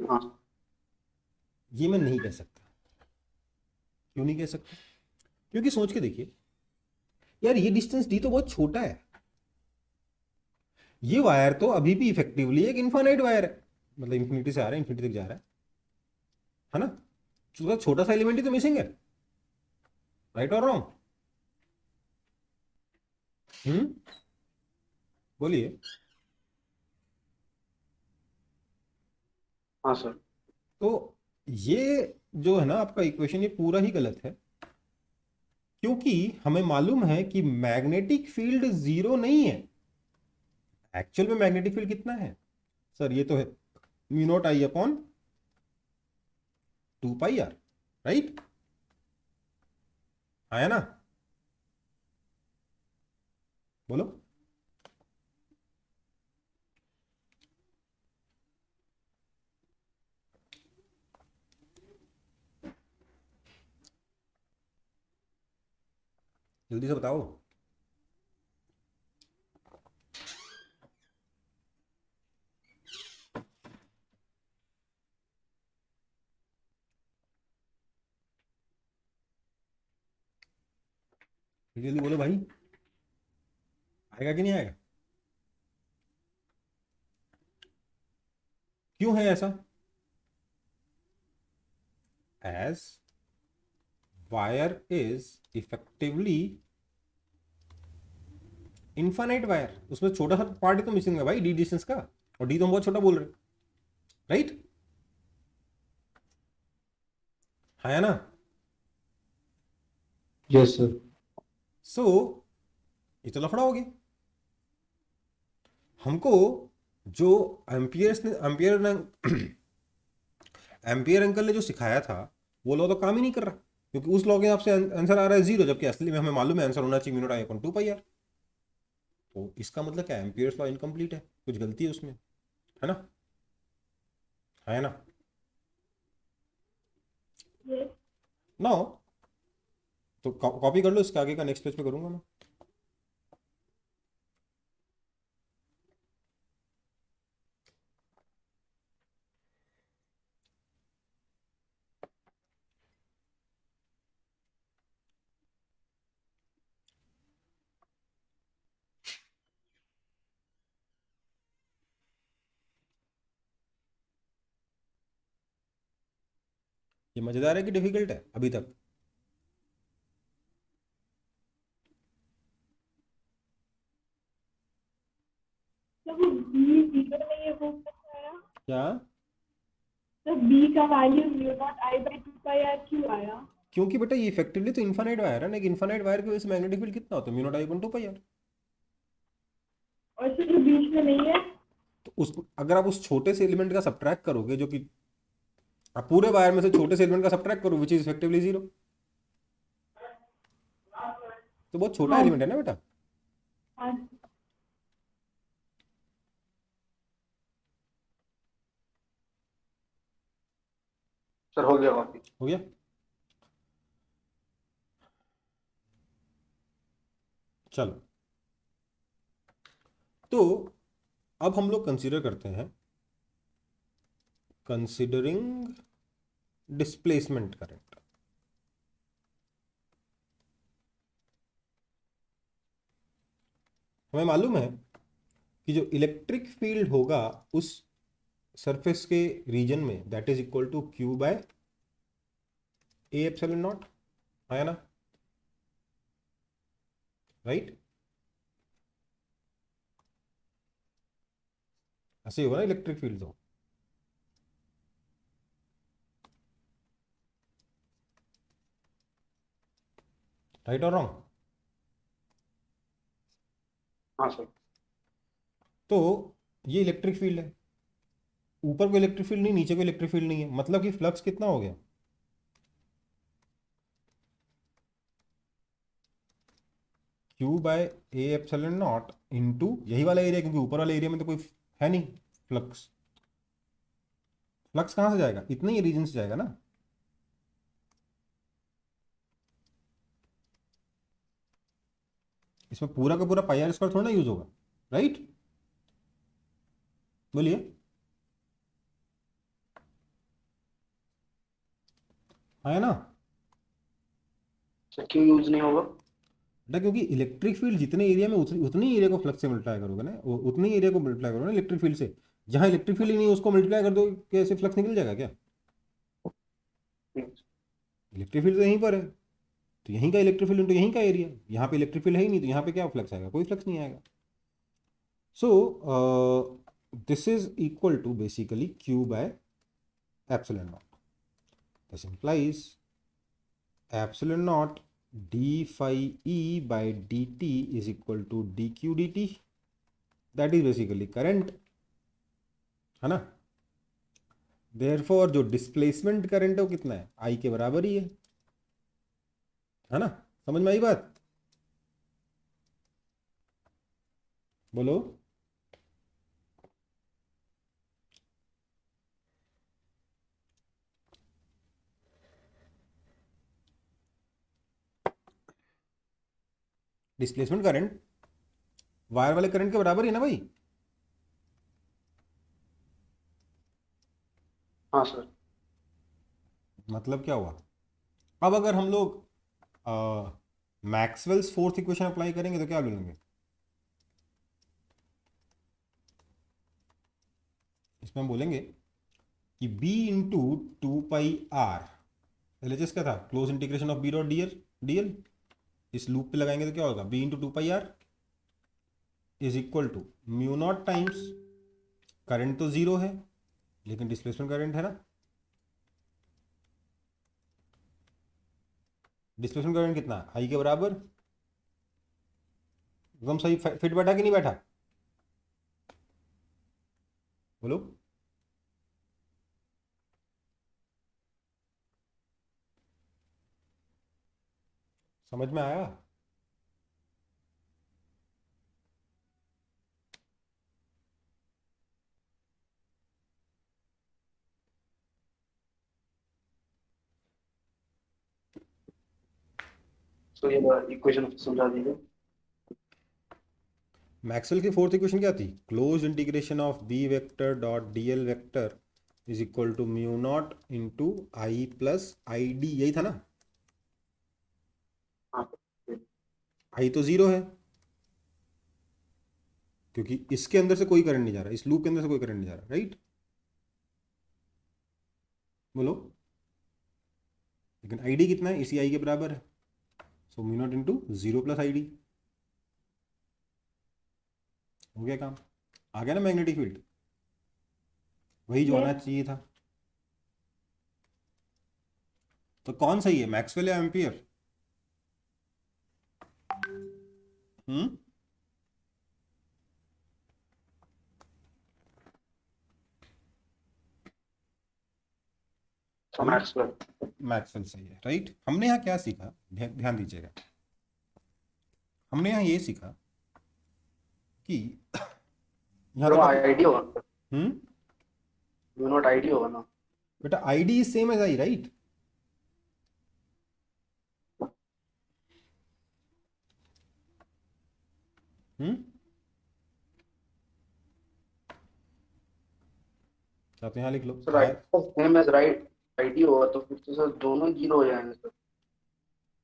हाँ। ये मैं नहीं कह सकता। क्यों नहीं कह सकता? क्योंकि सोच के देखिए यार, ये डिस्टेंस डी तो बहुत छोटा है, ये वायर तो अभी भी इफेक्टिवली एक इन्फाइनाइट वायर है, मतलब इंफिनिटी से आ रहा है, इंफिनिटी तक जा रहा है ना। छोटा सा एलिमेंट ही तो मिसिंग है, राइट और रॉन्ग? हम्म, बोलिए। हाँ सर। तो ये जो है ना आपका इक्वेशन, ये पूरा ही गलत है, क्योंकि हमें मालूम है कि मैग्नेटिक फील्ड जीरो नहीं है। एक्चुअल में मैग्नेटिक फील्ड कितना है सर? ये तो है mu not I upon two pi R, right, आया ना। बोलो। जल्दी से बताओ। जल्दी बोलो भाई, आएगा कि नहीं आएगा? क्यों है ऐसा? As wire is effectively infinite wire, उसमें छोटा सा पार्ट ही तो मिसिंग है भाई, डी डिस्टेंस का, और डी तो हम बहुत छोटा बोल रहे हैं, राइट? है ना? Yes sir. सो ये तो लफड़ा हो गया। हमको जो एम्पियर एम्पियर अंकल ने जो सिखाया था वो लॉ तो काम ही नहीं कर रहा, क्योंकि उस लॉ के आपसे आंसर आ रहा है जीरो, जबकि असली में हमें मालूम है आंसर होना चाहिए mu not I upon 2 pi R. तो इसका मतलब क्या, एम्पियर्स लॉ इनकम्प्लीट है, कुछ गलती है उसमें, है ना? है ना? yes, नाउ तो कॉपी कर लो, इसके आगे का नेक्स्ट पेज पे करूंगा मैं। ये मजेदार है कि डिफिकल्ट है अभी तक? तो वो बी जीरो नहीं है, वो कैसे आया? क्या? तो बी का value mu not I by 2 pi R क्यों आया? क्योंकि बेटा ये इफेक्टिवली तो इनफाइनाइट वायर है ना, इनफाइनाइट वायर की वजह से मैग्नेटिक फील्ड कितना होता है, mu not I upon 2 pi R. और फिर जो बीच में नहीं है? तो उस अगर आप उस छोटे से एलिमेंट का सब्ट्रैक्ट करोगे, जो कि आप पूरे वायर में से छोटे से एलिमेंट का सब्ट्रैक्ट करो विच इज इफेक्टिवली जीरो, तो बहुत छोटा हाँ एलिमेंट है ना बेटा। हाँ। सर हो गया कॉपी। हो गया? चलो, तो अब हम लोग कंसीडर करते हैं, कंसीडरिंग डिस्प्लेसमेंट करंट। हमें मालूम है कि जो इलेक्ट्रिक फील्ड होगा उस सरफेस के रीजन में, that is equal to Q by A epsilon nought, है ना? राइट? ऐसे ही होगा ना इलेक्ट्रिक फील्ड तो, राइट और रॉन्ग? हाँ सर। तो ये इलेक्ट्रिक फील्ड है, ऊपर को इलेक्ट्रिक फील्ड नहीं, नीचे को इलेक्ट्रिक फील्ड नहीं है, मतलब कि फ्लक्स कितना हो गया, Q by A epsilon nought into यही वाला एरिया, क्योंकि ऊपर वाले एरिया में तो कोई है नहीं फ्लक्स। फ्लक्स कहाँ से जाएगा, इतने ही रीजन से जाएगा ना। इसमें पूरा का पूरा पाई आर स्क्वायर थोड़ा ना यूज होगा, राइट? बोलिए। है ना? सर क्यों यूज नहीं होगा? बेटा क्योंकि इलेक्ट्रिक फील्ड जितने एरिया में उतने ही एरिया को फ्लक्स से मल्टीप्लाई करोगे ना, उतने ही एरिया को मल्टीप्लाई करोगे ना इलेक्ट्रिक फील्ड से। जहां इलेक्ट्रिक फील्ड ही नहीं है उसको मल्टीप्लाई कर दो, कैसे फ्लक्स निकल जाएगा क्या? इलेक्ट्रिक फील्ड तो यहीं पर है, तो यहीं का इलेक्ट्रिक फील्ड इंटू यहीं का एरिया, यहाँ पे इलेक्ट्रिक फील्ड है ही नहीं, तो यहाँ पे क्या फ्लक्स आएगा, कोई फ्लक्स नहीं आएगा। So this is equal to basically Q by epsilon naught. This implies epsilon not D phi E by D T is equal to D Q D T, that is basically current, है ना? Therefore जो displacement current है वो कितना है, आई के बराबर ही है ना? समझ में आई बात? बोलो। डिस्प्लेसमेंट करंट वायर वाले करंट के बराबर ही है ना भाई? हाँ सर। मतलब क्या हुआ, अब अगर हम लोग मैक्सवेल्स फोर्थ इक्वेशन अप्लाई करेंगे तो क्या मिलेंगे? इसमें हम बोलेंगे कि b into two pi R, LHS क्या था? Close integration of B dot DL. इस लूप पे लगाएंगे तो क्या होगा? b into two pi R is equal to mu naught times, current तो जीरो है लेकिन डिस्प्लेसमेंट करंट है ना, डिस्प्लेसमेंट करंट कितना? आई के बराबर। एकदम सही फिट बैठा कि नहीं बैठा? बोलो। समझ में आया? तो ये इक्वेशन समझा दीजिए। मैक्सवेल की फोर्थ इक्वेशन क्या थी? Close integration of B vector dot DL vector is equal to mu not into I plus I D, यही था ना? हाँ आई तो जीरो है क्योंकि इसके अंदर से कोई करंट नहीं जा रहा, इस लूप के अंदर से कोई करंट नहीं जा रहा, राइट? बोलो। लेकिन आई डी कितना है? इसी आई के बराबर है, so mu naught into zero plus I D. हो गया काम, आ गया ना मैग्नेटिक फील्ड, वही जो आना Yes. चाहिए था। तो कौन सही है, मैक्सवेल या एम्पियर? हम्म, तो बोलो। मैक्सवेल। मैक्सवेल सही है, राइट। हमने यहाँ क्या सीखा, ध्यान दीजिएगा। हमने यहाँ ये सीखा कि यहाँ सर तक वो आप, आईडी होगा, हम्म, यू नॉट आईडी होगा ना। बेटा I D is same as I, right? हम्म, आप यहाँ लिख लो। Sir ID same as right ID होगा तो फिर तो सर दोनों जीरो हो जाएंगे सर।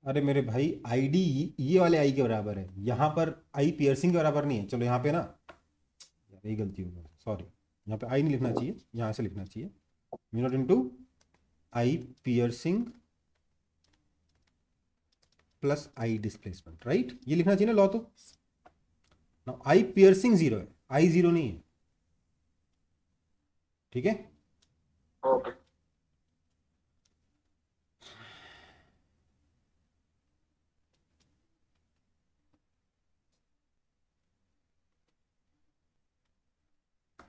अरे मेरे भाई आई डी ये वाले आई के बराबर है, यहाँ पर आई पियर्सिंग के बराबर नहीं है। चलो यहाँ पे ना, यार यही गलती हो गई, सॉरी। यहाँ पे आई नहीं लिखना चाहिए, यहाँ से लिखना चाहिए mu not into I piercing plus I displacement, right? ये लिखना चाहिए ना लॉ तो। ना आई पियर्सिंग जीरो है, आई जीरो नहीं है, ठीक है? ओके।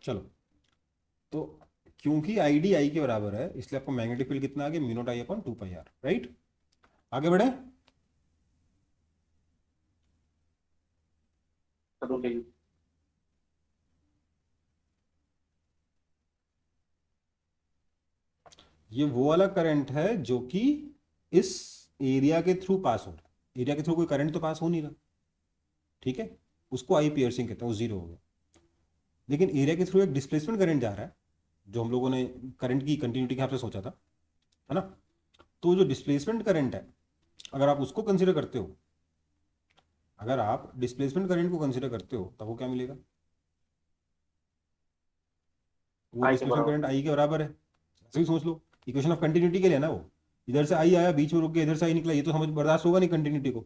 चलो, तो क्योंकि आई डी आई के बराबर है इसलिए आपको मैग्नेटिक फील्ड कितना आ गया? Mu not I upon two pi R, right? आगे बढ़े। चलो ठीक। ये वो वाला करंट है जो कि इस एरिया के थ्रू पास हो रहा है। एरिया के थ्रू कोई करंट तो पास हो नहीं रहा, ठीक है? उसको आई पियर्सिंग कहते हैं, वो जीरो हो गया। लेकिन एरिया के थ्रू एक डिस्प्लेसमेंट करंट जा रहा है जो हम लोगों ने करंट की कंटिन्यूटी के हिसाब से सोचा था, है ना? तो जो डिस्प्लेसमेंट करंट है, अगर आप उसको कंसिडर करते हो, अगर आप डिस्प्लेसमेंट करंट को कंसिडर करते हो तब वो क्या मिलेगा? वो आई के डिस्प्लेसमेंट बराबर। करंट आई के बराबर है। ऐसे ही सोच लो, इक्वेशन ऑफ कंटिन्यूटी के लिए ना वो, इधर से आई आया, बीच में रुक गया, इधर से आई निकला, ये तो समझ बर्दाश्त होगा नहीं कंटिन्यूटी को।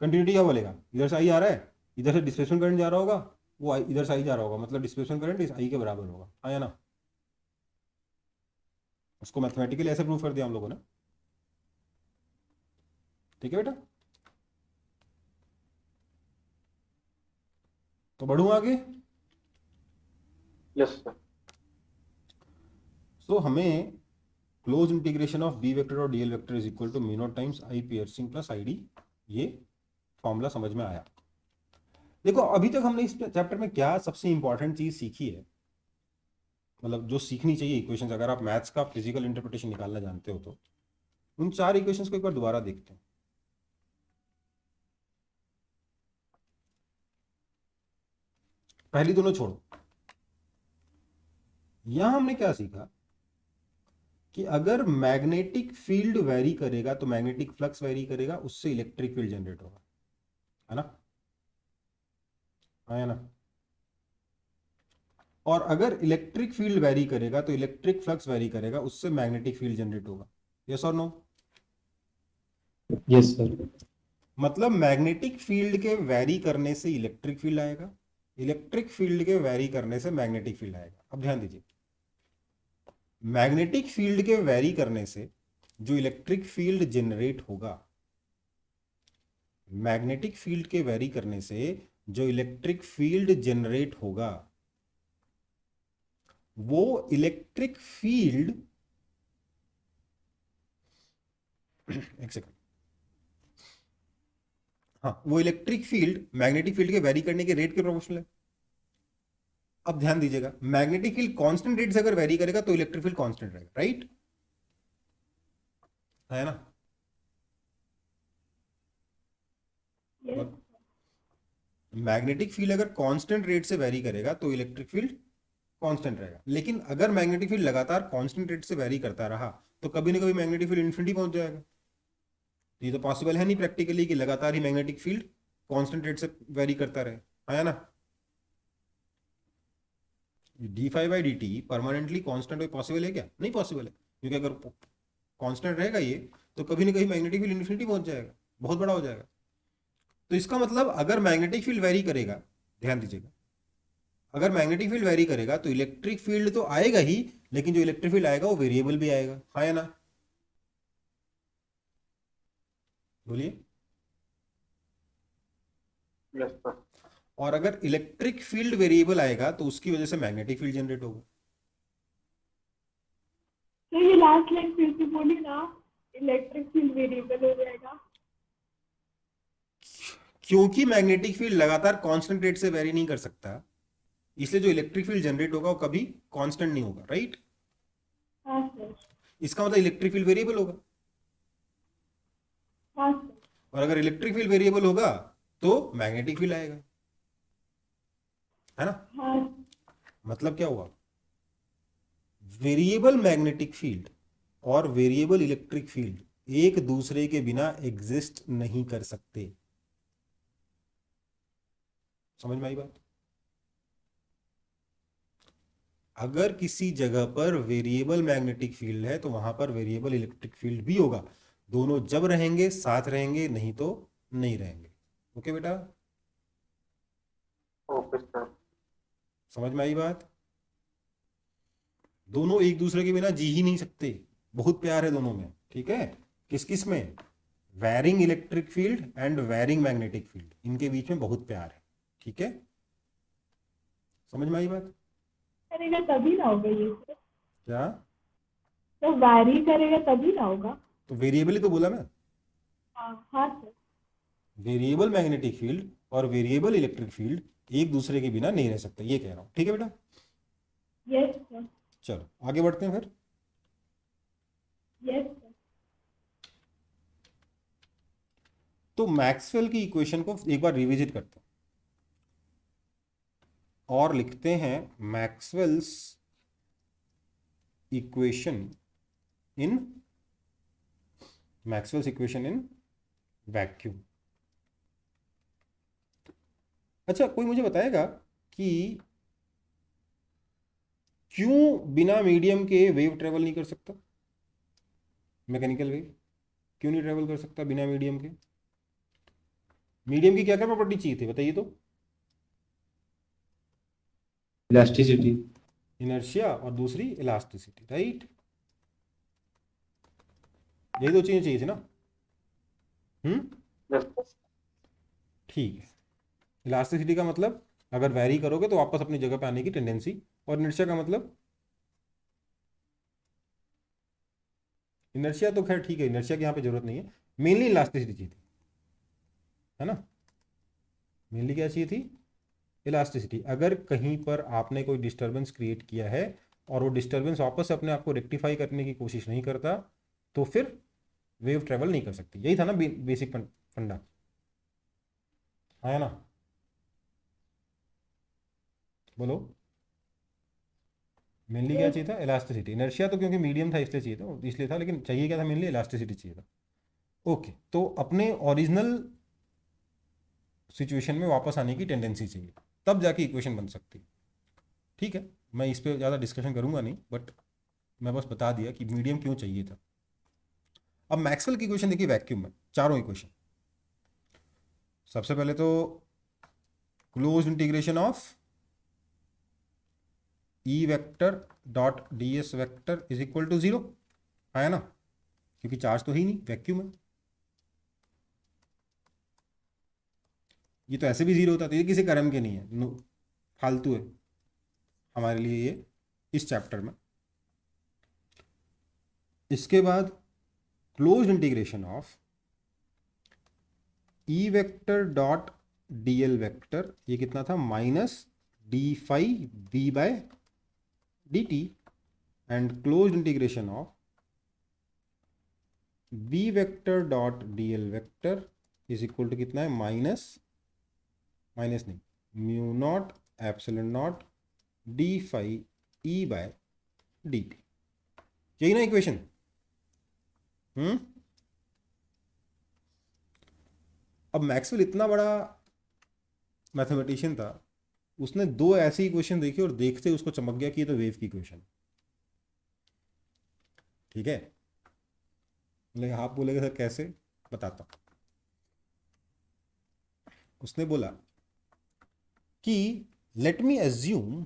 कंटिन्यूटी क्या बोलेगा? इधर से आई आ रहा है, इधर से डिस्प्लेसमेंट करंट जा रहा होगा, वो इधर से आई जा रहा होगा, मतलब डिस्प्लेसमेंट करंट इस आई के बराबर होगा, आया ना? उसको मैथमेटिकली ऐसे प्रूव कर दिया हम लोगों ने, ठीक है बेटा? तो बढ़ूं आगे। Yes sir. सो हमें close integration of B vector और DL vector is equal to mu naught times I piercing plus I D, ये फॉर्मूला समझ में आया। देखो अभी तक हमने इस चैप्टर में क्या सबसे इंपॉर्टेंट चीज सीखी है, मतलब जो सीखनी चाहिए इक्वेशंस, अगर आप मैथ्स का फिजिकल इंटरप्रिटेशन निकालना जानते हो तो उन चार इक्वेशंस को एक बार दोबारा देखते हैं। पहली दोनों छोड़ो, यहां हमने क्या सीखा कि अगर मैग्नेटिक फील्ड वेरी करेगा तो मैग्नेटिक फ्लक्स वेरी करेगा, उससे इलेक्ट्रिक फील्ड जनरेट होगा, है ना? है ना? और अगर इलेक्ट्रिक फील्ड वेरी करेगा तो इलेक्ट्रिक फ्लक्स वेरी करेगा, उससे मैग्नेटिक फील्ड जनरेट होगा। यस और नो? Yes sir. मतलब मैग्नेटिक फील्ड के वेरी करने से इलेक्ट्रिक फील्ड आएगा, इलेक्ट्रिक फील्ड के वेरी करने से मैग्नेटिक फील्ड आएगा। अब ध्यान दीजिए, मैग्नेटिक फील्ड के वेरी करने से जो इलेक्ट्रिक फील्ड जनरेट होगा, मैग्नेटिक फील्ड के वेरी करने से जो इलेक्ट्रिक फील्ड जनरेट होगा, वो इलेक्ट्रिक फील्ड एक सेकंड, हाँ, वो इलेक्ट्रिक फील्ड मैग्नेटिक फील्ड के वेरी करने के रेट के प्रोपोर्शनल है। अब ध्यान दीजिएगा, मैग्नेटिक फील्ड कांस्टेंट रेट से अगर वेरी करेगा तो इलेक्ट्रिक फील्ड कांस्टेंट रहेगा, राइट? है ना? Yes. मैग्नेटिक फील्ड अगर कांस्टेंट रेट से वेरी करेगा तो इलेक्ट्रिक फील्ड कांस्टेंट रहेगा। लेकिन अगर मैग्नेटिक फील्ड लगातार कांस्टेंट रेट से वेरी करता रहा तो कभी ना कभी मैग्नेटिक फील्ड इन्फिनिटी पहुंच जाएगा। ये तो पॉसिबल है नहीं प्रैक्टिकली कि लगातार ही मैग्नेटिक फील्ड कांस्टेंट रेट से वेरी करता रहे, है ना? D five by D T permanently constant possible है क्या? नहीं पॉसिबल है, क्योंकि अगर कांस्टेंट रहेगा ये तो कभी ना कभी मैग्नेटिक फील्ड इन्फिनिटी पहुंच जाएगा, बहुत बड़ा हो जाएगा। तो इसका मतलब अगर मैग्नेटिक फील्ड वेरी करेगा, ध्यान दीजिएगा, अगर मैग्नेटिक फील्ड वेरी करेगा तो इलेक्ट्रिक फील्ड तो आएगा ही, लेकिन जो इलेक्ट्रिक फील्ड आएगा वो वेरिएबल भी आएगा, हाँ या ना? बोलिए। Yes sir. और अगर इलेक्ट्रिक फील्ड वेरिएबल आएगा तो उसकी वजह से मैग्नेटिक फील्ड जनरेट होगा। तो ये लास्ट लाइन फिर से बोली ना, इलेक्ट्रिक फील्ड वेरिएबल हो जाएगा। क्योंकि मैग्नेटिक फील्ड लगातार कांस्टेंट रेट से वेरी नहीं कर सकता, इसलिए जो इलेक्ट्रिक फील्ड जनरेट होगा वो कभी कांस्टेंट नहीं होगा, राइट? हाँ सर। इसका मतलब इलेक्ट्रिक फील्ड वेरिएबल होगा, हाँ सर। और अगर इलेक्ट्रिक फील्ड वेरिएबल होगा तो मैग्नेटिक फील्ड आएगा, है ना? हाँ। मतलब क्या हुआ, वेरिएबल मैग्नेटिक फील्ड और वेरिएबल इलेक्ट्रिक फील्ड एक दूसरे के बिना एग्जिस्ट नहीं कर सकते। समझ में आई बात? अगर किसी जगह पर वेरिएबल मैग्नेटिक फील्ड है तो वहां पर वेरिएबल इलेक्ट्रिक फील्ड भी होगा। दोनों जब रहेंगे साथ रहेंगे, नहीं तो नहीं रहेंगे। ओके बेटा, ओके सर। समझ में आई बात? दोनों एक दूसरे के बिना जी ही नहीं सकते, बहुत प्यार है दोनों में, ठीक है? किस किस में? Varying electric field and varying magnetic field, इनके बीच में बहुत प्यार है, ठीक है? समझ में आई बात? करेगा तभी ना होगा ये सर। क्या? तो वैरी करेगा तभी ना होगा। तो वेरिएबल ही तो बोला मैं, हाँ हाँ सर। वेरिएबल मैग्नेटिक फील्ड और वेरिएबल इलेक्ट्रिक फील्ड एक दूसरे के बिना नहीं रह सकते, ये कह रहा हूं, ठीक है बेटा? Yes sir. चलो आगे बढ़ते हैं फिर। Yes sir. तो मैक्सवेल की इक्वेशन को एक बार रिविजिट करते हैं और लिखते हैं मैक्सवेल्स इक्वेशन इन वैक्यूम। अच्छा, कोई मुझे बताएगा कि क्यों बिना मीडियम के वेव ट्रेवल नहीं कर सकता? मैकेनिकल वेव क्यों नहीं ट्रेवल कर सकता बिना मीडियम के? मीडियम की क्या क्या प्रॉपर्टी चाहिए थी बताइए तो? इलास्टिसिटी। इनर्शिया और दूसरी इलास्टिसिटी, राइट? यही दो चीजें चाहिए थी ना? Yes sir. ठीक है। इलास्टिसिटी का मतलब अगर वैरी करोगे तो वापस अपनी जगह पे आने की टेंडेंसी, और इनर्शिया का मतलब, इनर्शिया तो खैर ठीक है, इनर्शिया की यहाँ पे जरूरत नहीं है, मेनली इलास्टिसिटी चाहिए थी, है ना? मेनली क्या चाहिए थी? इलास्टिसिटी। अगर कहीं पर आपने कोई डिस्टर्बेंस क्रिएट किया है और वो डिस्टर्बेंस वापस अपने आप को रेक्टिफाई करने की कोशिश नहीं करता तो फिर वेव ट्रेवल नहीं कर सकती। यही था ना बेसिक फंडा, है ना? बोलो। मेनली क्या चाहिए था? इलास्टिसिटी। इनर्शिया तो क्योंकि मीडियम था इसलिए चाहिए था, इसलिए था, लेकिन चाहिए क्या था? मेनली इलास्टिसिटी चाहिए था। ओके, तो अपने ओरिजिनल सिचुएशन में वापस आने की टेंडेंसी चाहिए, तब जाके इक्वेशन बन सकती है। ठीक है, मैं इस पर ज़्यादा डिस्कशन करूंगा नहीं, बट मैं बस बता दिया कि मीडियम क्यों चाहिए था। अब मैक्सवेल की इक्वेशन देखिए, वैक्यूम में चारों इक्वेशन। सबसे पहले तो close integration of E vector dot D S vector is equal to zero, है ना, क्योंकि चार्ज तो ही नहीं, वैक्यूम है। ये तो ऐसे भी जीरो होता है, तो ये किसी कर्म के नहीं है, फालतू है हमारे लिए ये इस चैप्टर में। इसके बाद close integration of E vector dot D L vector, ये कितना था? Minus D phi B by D T, and close integration of B vector dot D L vector is equal to कितना है? माइनस नहीं, mu not epsilon not D phi E by D T. यही ना equation? अब Maxwell इतना बड़ा mathematician था, उसने दो ऐसी इक्वेशन देखी और देखते उसको चमक गया कि ये तो वेव की इक्वेशन। ठीक है, बोले आप बोलेगे सर कैसे? बताता हूं। उसने बोला कि लेट मी एज्यूम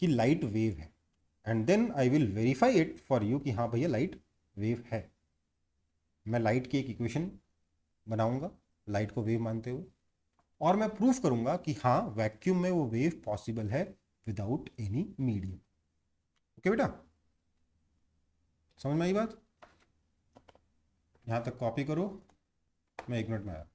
कि लाइट वेव है, and then I will verify it for you कि हाँ भैया लाइट वेव है। मैं लाइट की एक इक्वेशन बनाऊंगा लाइट को वेव मानते हुए, और मैं प्रूफ करूंगा कि हाँ वैक्यूम में वो वेव पॉसिबल है विदाउट एनी मीडियम। ओके बेटा, समझ में आई बात? यहां तक कॉपी करो, मैं 1 मिनट में आया।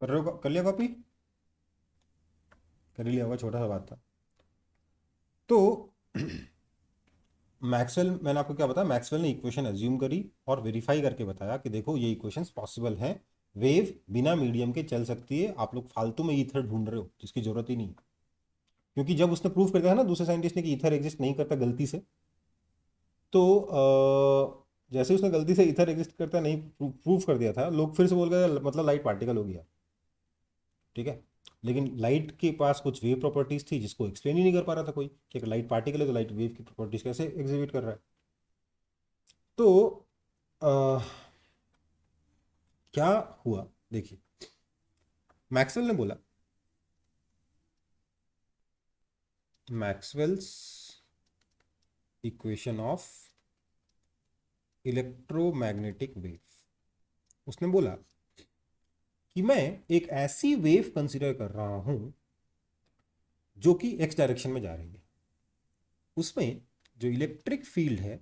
कर रहे हो? कर लिया कॉपी? कर लिया होगा, छोटा सा बात था। तो मैक्सवेल, मैंने आपको क्या बताया, मैक्सवेल ने इक्वेशन एज्यूम करी और वेरीफाई करके बताया कि देखो ये इक्वेशंस पॉसिबल हैं, वेव बिना मीडियम के चल सकती है। आप लोग फालतू में ईथर ढूंढ रहे हो जिसकी जरूरत ही नहीं, क्योंकि जब उसने प्रूफ कर दिया था ना दूसरे साइंटिस्ट ने कि ईथर एग्जिस्ट नहीं करता गलती से, तो जैसे उसने गलती से ईथर एग्जिस्ट करता नहीं प्रूफ कर दिया था, लोग फिर से बोल गए मतलब लाइट पार्टिकल हो गया। ठीक है, लेकिन लाइट के पास कुछ वेव प्रॉपर्टीज थी जिसको एक्सप्लेन ही नहीं कर पा रहा था कोई, कि अगर लाइट पार्टिकल है तो लाइट वेव की प्रॉपर्टीज कैसे एग्जिबिट कर रहा है। तो अ, क्या हुआ देखिए, मैक्सवेल ने बोला, Maxwell's equation of electromagnetic wave. उसने बोला कि मैं एक ऐसी वेव कंसीडर कर रहा हूं जो कि एक्स डायरेक्शन में जा रही है, उसमें जो इलेक्ट्रिक फील्ड है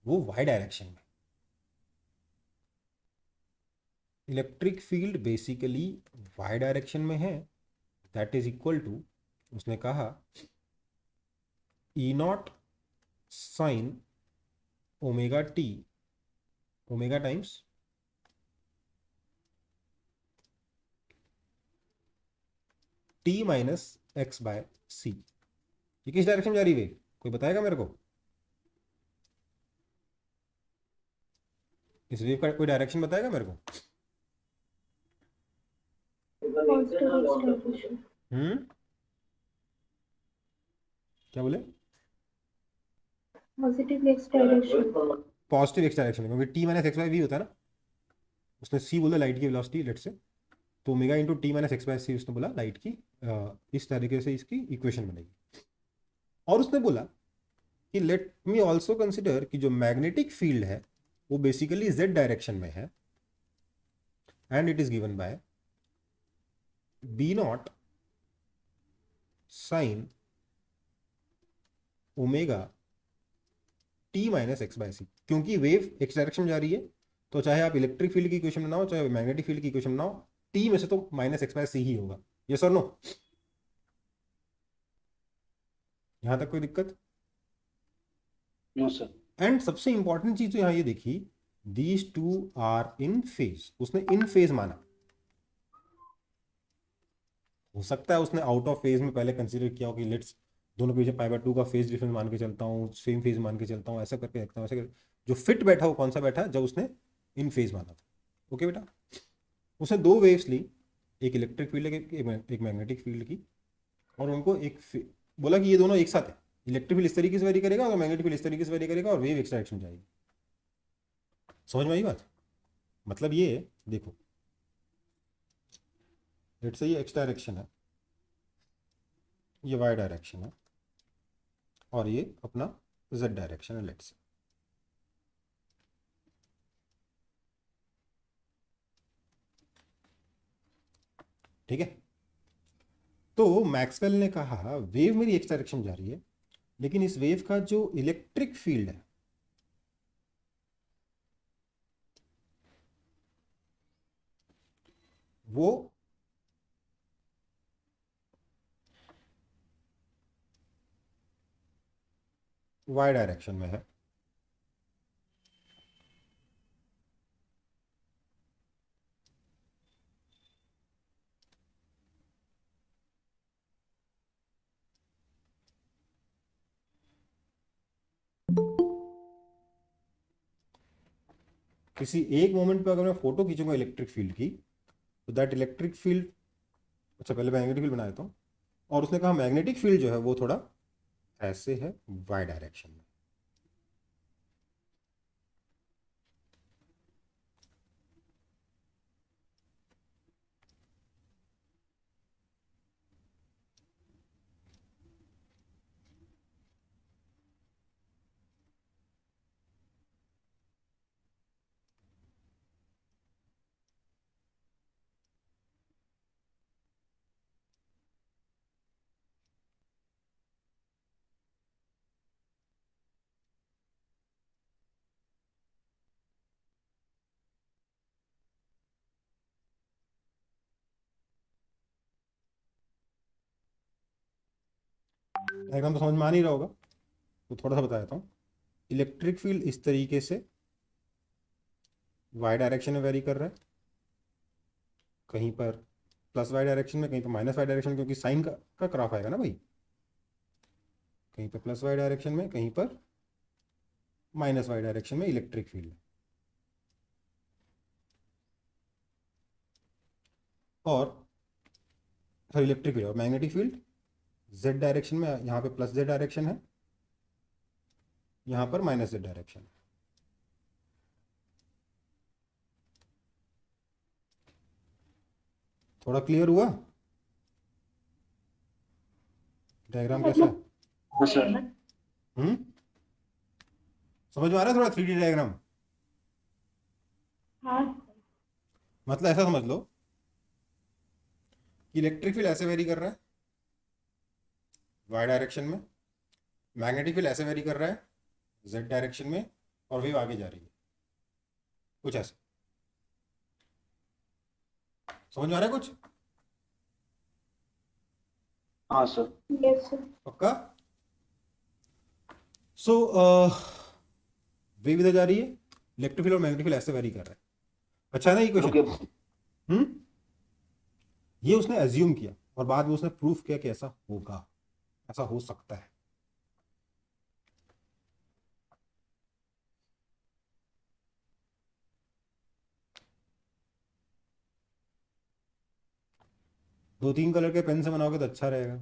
वो वाई डायरेक्शन में। Electric field basically Y direction में है, दैट इज इक्वल टू, उसने कहा E naught sine omega T, omega times T minus X by C. ये किस डायरेक्शन में जा रही है, कोई बताएगा मेरे को? इस वेव का कोई डायरेक्शन बताएगा मेरे को? क्या बोले? Positive x direction. Positive X direction में, क्योंकि T minus X by V होता है ना। उसने सी बोला लाइट की वेलोसिटी लेट से, तो omega into T minus X by C उसने बोला लाइट की, इस तरीके से इसकी इक्वेशन बनेगी। और उसने बोला कि लेट मी ऑल्सो कंसिडर कि जो मैग्नेटिक फील्ड है वो बेसिकली जेड डायरेक्शन में है, and it is given by B naught sine omega T minus X by C. क्योंकि वेव एक्स डायरेक्शन में जा रही है, तो चाहे आप इलेक्ट्रिक फील्ड की इक्वेशन बनाओ चाहे मैग्नेटिक फील्ड की इक्वेशन बनाओ, टी में से तो माइनस एक्स बाय सी ही होगा। यस और नो? यहां तक कोई दिक्कत? No sir. एंड सबसे इंपॉर्टेंट चीज तो यहां ये देखी, these two are in phase. उसने इन फेज माना। हो सकता है उसने आउट ऑफ फेज में पहले कंसीडर किया हो कि लेट्स दोनों के बीच पाई बाय 2 का फेज डिफरेंस मान के चलता हूँ, सेम फेज मान के चलता हूँ, ऐसा करके रखता हूँ, ऐसा करके जो फिट बैठा वो कौन सा बैठा जब उसने इन फेज माना था। ओके बेटा, उसने दो वेव्स ली, एक इलेक्ट्रिक फील्ड की एक मैग्नेटिक फील्ड की, और उनको बोला कि ये दोनों एक साथ है। इलेक्ट्रिक फील्ड इस तरीके से वेरी करेगा और मैग्नेटिक फील्ड इस तरीके से वेरी करेगा और वेव एक्स डायरेक्शन में जाएगी। समझ में आई बात? मतलब ये है, देखो लेट्स से ये एक्स डायरेक्शन है, ये वाई डायरेक्शन है, और ये अपना जेड डायरेक्शन है लेट्स से। ठीक है, तो मैक्सवेल ने कहा वेव मेरी एक्स डायरेक्शन में जा रही है, लेकिन इस वेव का जो इलेक्ट्रिक फील्ड है वो वाई डायरेक्शन में है। किसी एक मोमेंट पे अगर मैं फोटो खींचूंगा इलेक्ट्रिक फील्ड की, तो दैट इलेक्ट्रिक फील्ड, अच्छा पहले मैग्नेटिक फील्ड बना देता हूँ। और उसने कहा मैग्नेटिक फील्ड जो है वो थोड़ा ऐसे है वाई डायरेक्शन में। डायग्राम तो समझ में आ नहीं रहा होगा, तो थोड़ा सा बता देता हूँ। इलेक्ट्रिक फील्ड इस तरीके से वाई डायरेक्शन में वेरी कर रहा है, कहीं पर प्लस वाई डायरेक्शन में, कहीं पर माइनस वाई डायरेक्शन, क्योंकि साइन का ग्राफ आएगा ना भाई। कहीं पर प्लस वाई डायरेक्शन में, कहीं पर माइनस वाई डायरेक्शन में इलेक्ट्रिक फील्ड है। और इलेक्ट्रिक फील्ड और मैग्नेटिक फील्ड जेड डायरेक्शन में, यहाँ पे प्लस जेड डायरेक्शन है, यहाँ पर माइनस जेड डायरेक्शन है। थोड़ा क्लियर हुआ डायग्राम कैसा है? हाँ सर। समझ में आ रहा है थोड़ा 3D डायग्राम? मतलब ऐसा समझ लो कि इलेक्ट्रिक फील्ड ऐसे वेरी कर रहा है वाई डायरेक्शन में, मैग्नेटिक फील्ड ऐसे वेरी कर रहा है जेड डायरेक्शन में, और वेव आगे जा रही है कुछ ऐसे। समझ में आ रहा है कुछ? हाँ सर। Yes, sir. पक्का? सो वेव इधर जा रही है, इलेक्ट्रिक फील्ड और मैग्नेटिक फील्ड ऐसे वेरी कर रहा है। अच्छा है ना ये रुकिए। क्वेश्चन? ये उसने एज्यूम किया और बाद में उसने प्रूफ किया कि ऐसा होगा, ऐसा हो सकता है। दो तीन कलर के पेन से बनाओगे तो अच्छा रहेगा।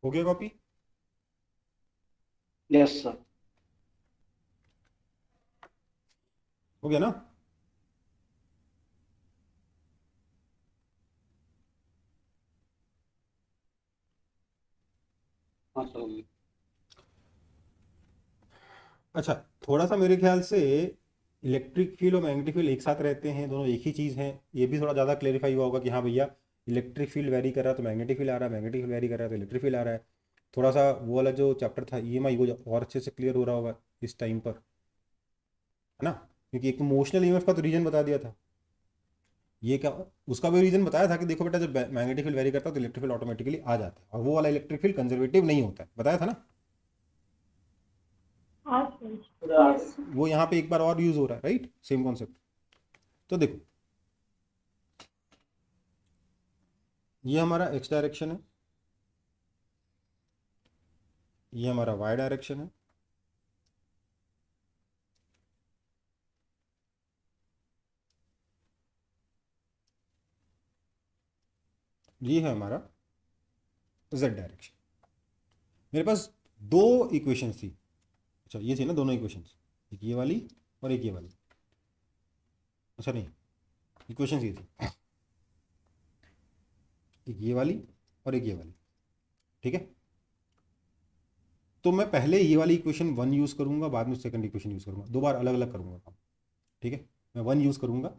हो गया कॉपी? Yes sir. हो गया ना? हाँ सर। अच्छा, थोड़ा सा मेरे ख्याल से इलेक्ट्रिक फील्ड और मैग्नेटिक फील्ड एक साथ रहते हैं, दोनों एक ही चीज़ हैं। ये भी थोड़ा ज़्यादा क्लेरिफाई हुआ होगा कि हाँ भैया इलेक्ट्रिक फील्ड वेरी कर रहा है तो मैग्नेटिक फील्ड आ रहा है, मैग्नेटिक फील्ड वेरी कर रहा है तो इलेक्ट्रिक फील्ड आ रहा है। थोड़ा सा वो वाला जो चैप्टर था ईएमआई वो और अच्छे से क्लियर हो रहा होगा इस टाइम पर, है ना? क्योंकि एक इमोशनल ईएमएफ का तो रीजन बता दिया था, ये क्या उसका भी रीजन बताया था कि देखो बेटा जब मैग्नेटिक फील्ड वेरी करता है तो इलेक्ट्रिक फील्ड ऑटोमेटिकली आ जाता है, और वो वाला इलेक्ट्रिक फील्ड कंजर्वेटिव नहीं होता है, बताया था ना? हाँ, sir. Yes, sir. वो यहाँ पे एक बार और यूज हो रहा है, राइट? Same concept. तो देखो ये हमारा एक्स डायरेक्शन है, ये हमारा वाई डायरेक्शन है, ये है हमारा जेड डायरेक्शन। मेरे पास दो इक्वेशंस थी। अच्छा ये थी ना दोनों इक्वेशंस, एक ये वाली और एक ये वाली। अच्छा नहीं, इक्वेशंस ये थी, एक ये वाली और एक ये वाली, ठीक है? तो मैं पहले ये वाली इक्वेशन 1 यूज़ करूंगा, बाद में सेकंड इक्वेशन यूज़ करूंगा, दो बार अलग अलग करूंगा काम, ठीक है? मैं 1 यूज़ करूंगा,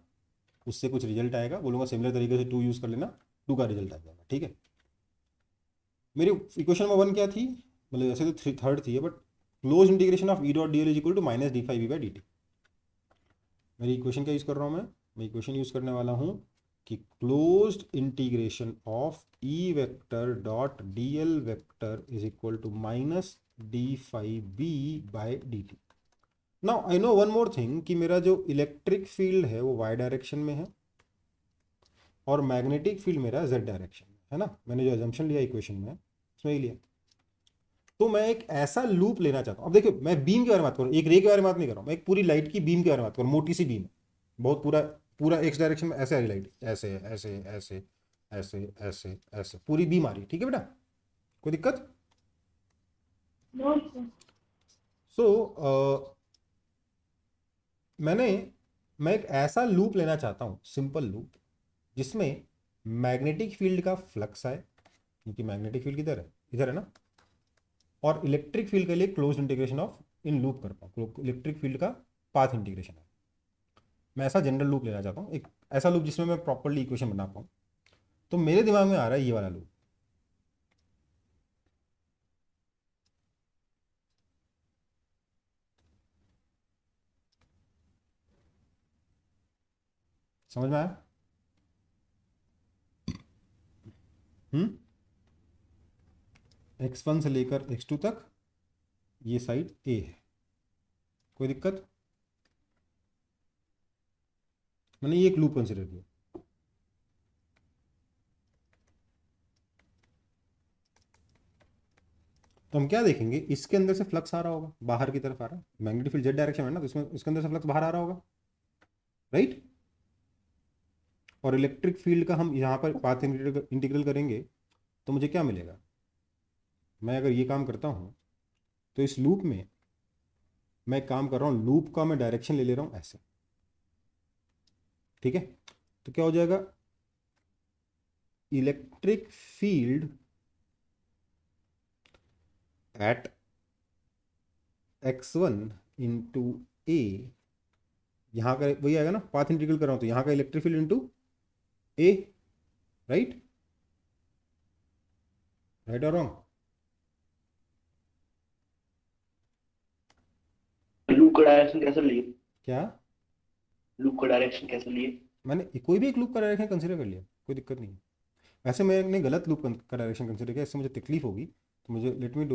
उससे कुछ रिजल्ट आएगा, बोलूंगा सिमिलर तरीके से 2 यूज़ कर लेना, 2 का रिजल्ट आ जाएगा, ठीक है? मेरी इक्वेशन में 1 क्या थी, मतलब ऐसे तो थर्ड थी, but close integration of E dot D L is equal to minus D five V by D T. मेरी इक्वेशन क्या यूज़ कर रहा हूँ मैं इक्वेशन यूज़ करने वाला हूँ कि closed integration of E vector dot D L vector is equal to minus D five B by D T. Now I know one more thing कि मेरा जो इलेक्ट्रिक फील्ड है वो वाई डायरेक्शन में है और मैग्नेटिक फील्ड मेरा Z direction में है ना। मैंने जो एजम्पशन लिया इक्वेशन में उसमें ही लिया। तो मैं एक ऐसा लूप लेना चाहता हूँ। अब देखिए मैं बीम के बारे में बात करूँ, एक रे के बारे में बात नहीं कर रहा हूँ, मैं एक पूरी लाइट की बीम के बारे में बात करूँ, मोटी सी बीम, बहुत पूरा पूरा एक्स डायरेक्शन में ऐसे आ रही लाइट, ऐसे ऐसे ऐसे ऐसे ऐसे ऐसे पूरी बीम आ रही, ठीक है बेटा? कोई दिक्कत? No, sir. सो मैं एक ऐसा लूप लेना चाहता हूँ, सिंपल लूप, जिसमें मैग्नेटिक फील्ड का फ्लक्स आए, क्योंकि मैग्नेटिक फील्ड किधर है, इधर है ना, और इलेक्ट्रिक फील्ड के लिए close integration of in loop कर पाऊँ, इलेक्ट्रिक फील्ड का पाथ इंटीग्रेशन है। मैं ऐसा जनरल लूप लेना चाहता हूँ, एक ऐसा लूप जिसमें मैं प्रॉपरली इक्वेशन बना पाऊँ। तो मेरे दिमाग में आ रहा है ये वाला लूप। समझ में आया? x1 से लेकर x2 तक ये साइड a है, कोई दिक्कत? मैंने ये एक लूप कंसिडर किया। तो हम क्या देखेंगे, इसके अंदर से फ्लक्स आ रहा होगा, बाहर की तरफ आ रहा है, मैग्नेटिक फील्ड जेड डायरेक्शन है ना, तो इसमें इसके अंदर से फ्लक्स बाहर आ रहा होगा, राइट। और इलेक्ट्रिक फील्ड का हम यहाँ पर पाथ इंटीग्रल करेंगे तो मुझे क्या मिलेगा, मैं अगर ये काम करता हूँ तो इस लूप में मैं एक काम कर रहा हूँ, लूप का मैं डायरेक्शन ले ले रहा हूँ ऐसे, ठीक है। तो क्या हो जाएगा, electric field at x1 into A, यहाँ का वही आएगा ना, पाथ इंटीग्रल कर रहा हूँ तो यहाँ का इलेक्ट्रिक फील्ड इंटू ए, राइट, राइट और रॉन्ग? लूप का डायरेक्शन कैसे लिए? क्या? लूप का डायरेक्शन कैसे लिए? मैंने कोई भी एक लूप का डायरेक्शन कंसिडर कर लिया, कोई दिक्कत नहीं है। वैसे मैंने गलत लूप का डायरेक्शन कंसिडर किया, इससे मुझे तकलीफ होगी, तो मुझे let me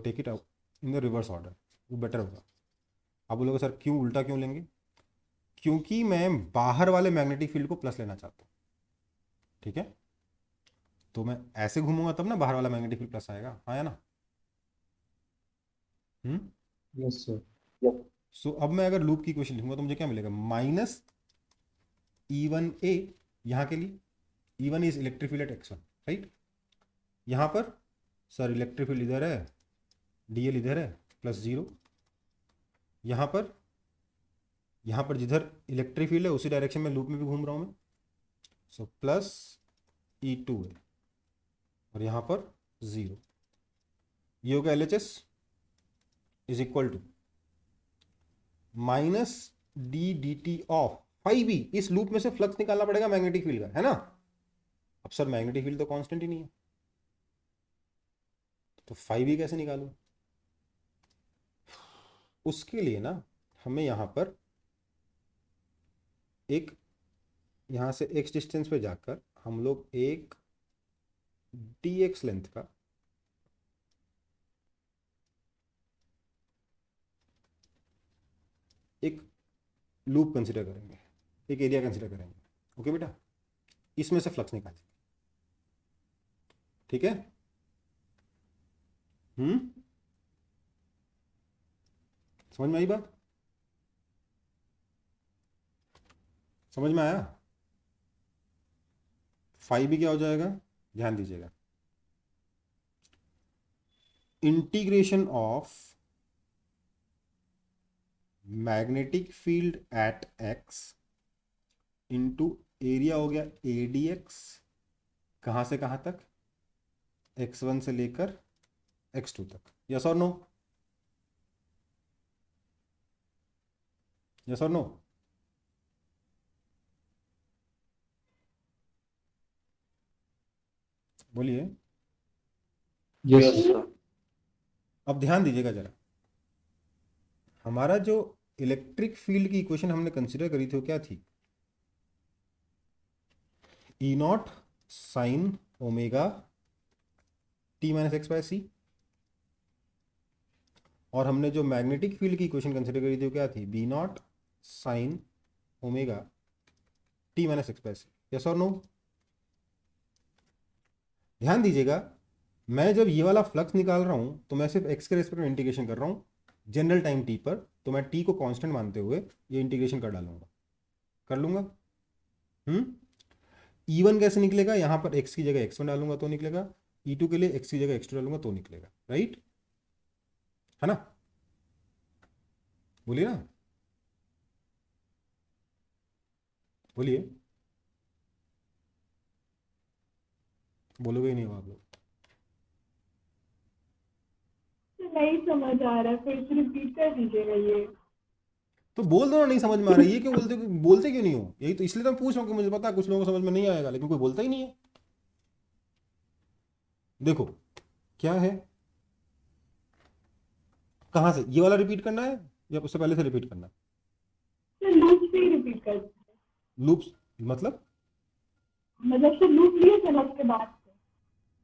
take it out in the reverse order, वो बेटर होगा। आप बोलोगे सर क्यों उल्टा क्यों लेंगे? क्योंकि मैं बाहर वाले मैग्नेटिक फील्ड को प्लस लेना चाहता हूँ, ठीक है। तो मैं ऐसे घूमूंगा तब ना बाहर वाला मैग्नेटिक फील्ड प्लस आएगा, आया ना? Yes, sir. सो अब मैं अगर लूप की इक्वेशन लिखूंगा तो मुझे क्या मिलेगा, माइनस E1A यहाँ के लिए, E1 is electric field at x1, right. यहाँ पर सर इलेक्ट्रिक फील्ड इधर है, dl इधर है, प्लस 0। यहाँ पर जिधर इलेक्ट्रिक फील्ड है उसी डायरेक्शन में लूप में भी घूम रहा हूँ मैं, सो प्लस E2 है, और यहाँ पर 0। ये होगा LHS is equal to minus D D T of phi B. इस लूप में से फ्लक्स निकालना पड़ेगा मैग्नेटिक फील्ड का, है ना। अब सर मैग्नेटिक फील्ड तो कांस्टेंट ही नहीं है, तो फाई बी कैसे निकालूं? उसके लिए ना हमें यहाँ पर एक, यहाँ से x डिस्टेंस पे जाकर हम लोग एक dx लेंथ का एक लूप कंसिडर करेंगे, एक एरिया कंसिडर करेंगे, ओके बेटा। इसमें से फ्लक्स निकालेंगे, ठीक है। समझ में आई बात? समझ में आया? फाई भी क्या हो जाएगा, ध्यान दीजिएगा, integration of magnetic field at x into area हो गया ADX, कहाँ से कहाँ तक, x1 से लेकर x2 तक। यस और नो? यस और नो? बोलिए। Yes, yes sir. सर। अब ध्यान दीजिएगा जरा, हमारा जो इलेक्ट्रिक फील्ड की इक्वेशन हमने कंसिडर करी थी वो क्या थी, E0 sine omega t minus X by C. और हमने जो मैग्नेटिक फील्ड की इक्वेशन कंसिडर करी थी वो क्या थी, B0 sine omega t minus X by C. Yes और नो? ध्यान दीजिएगा, मैं जब ये वाला फ्लक्स निकाल रहा हूं तो मैं सिर्फ x के रेस्पेक्ट में इंटीग्रेशन कर रहा हूं जनरल टाइम t पर, तो मैं t को कांस्टेंट मानते हुए ये इंटीग्रेशन कर डालूंगा, कर लूंगा। E1 कैसे निकलेगा, यहां पर x की जगह x1 डालूंगा तो निकलेगा, E2 के लिए x की जगह x2 डालूंगा तो निकलेगा, राइट, है ना। बोलिए ना, बोलिए। बोलोगे ही नहीं हो आप लोग। नहीं समझ आ रहा है, फिर से रिपीट कर दीजिएगा ये। तो बोल दो ना नहीं समझ में आ रहा है, ये क्यों बोलते क्यों नहीं हो? यही तो इसलिए तो मैं पूछ रहा हूँ कि मुझे पता है कुछ लोगों को समझ में नहीं आएगा, लेकिन कोई बोलता ही नहीं है। देखो क्या है, कहाँ से ये वाला रिपीट करना है या उससे पहले से रिपीट करना है? तो लूप से ही रिपीट कर दीजिए। लूप मतलब मतलब लूप लिए थे ना उसके बाद से।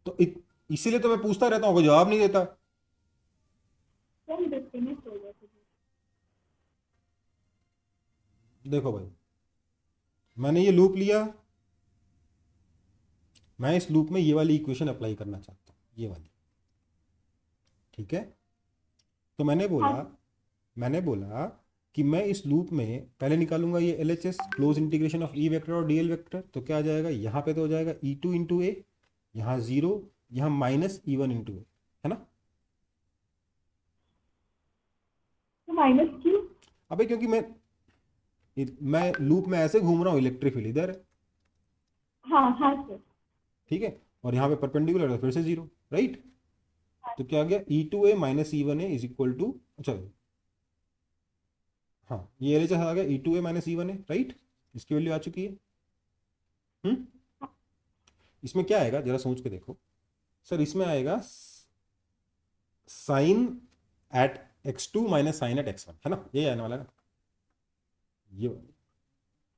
तो इसीलिए तो मैं पूछता रहता हूँ, कोई जवाब नहीं देता। सर डिस्कनेक्ट हो गया था। देखो भाई, मैंने ये लूप लिया, मैं इस लूप में ये वाली इक्वेशन अप्लाई करना चाहता हूँ, ये वाली, ठीक है? तो मैंने बोला कि मैं इस लूप में पहले निकालूंगा ये LHS, close integration of E vector और डीएल वेक्टर। तो क्या आ जाएगा, यहाँ पे तो हो जाएगा E2 इंटू ए, यहाँ 0, यहाँ माइनस E1 इंटू ए, है ना? तो माइनस क्यों? अबे क्योंकि मैं लूप में ऐसे घूम रहा हूँ, इलेक्ट्रिक फील्ड इधर है, हाँ हाँ सर। ठीक है, और यहाँ पे परपेंडिकुलर है, फिर से 0, राइट? तो क्या आ गया, E2a minus E1a is equal to, अच्छा हाँ, ये LHS आ गया E2a माइनस E1a, राइट? इसकी वैल्यू आ चुकी है। इसमें क्या आएगा जरा सोच के देखो सर, इसमें आएगा sine at x2 minus sine at x1, है ना? ये आने वाला है ना, ये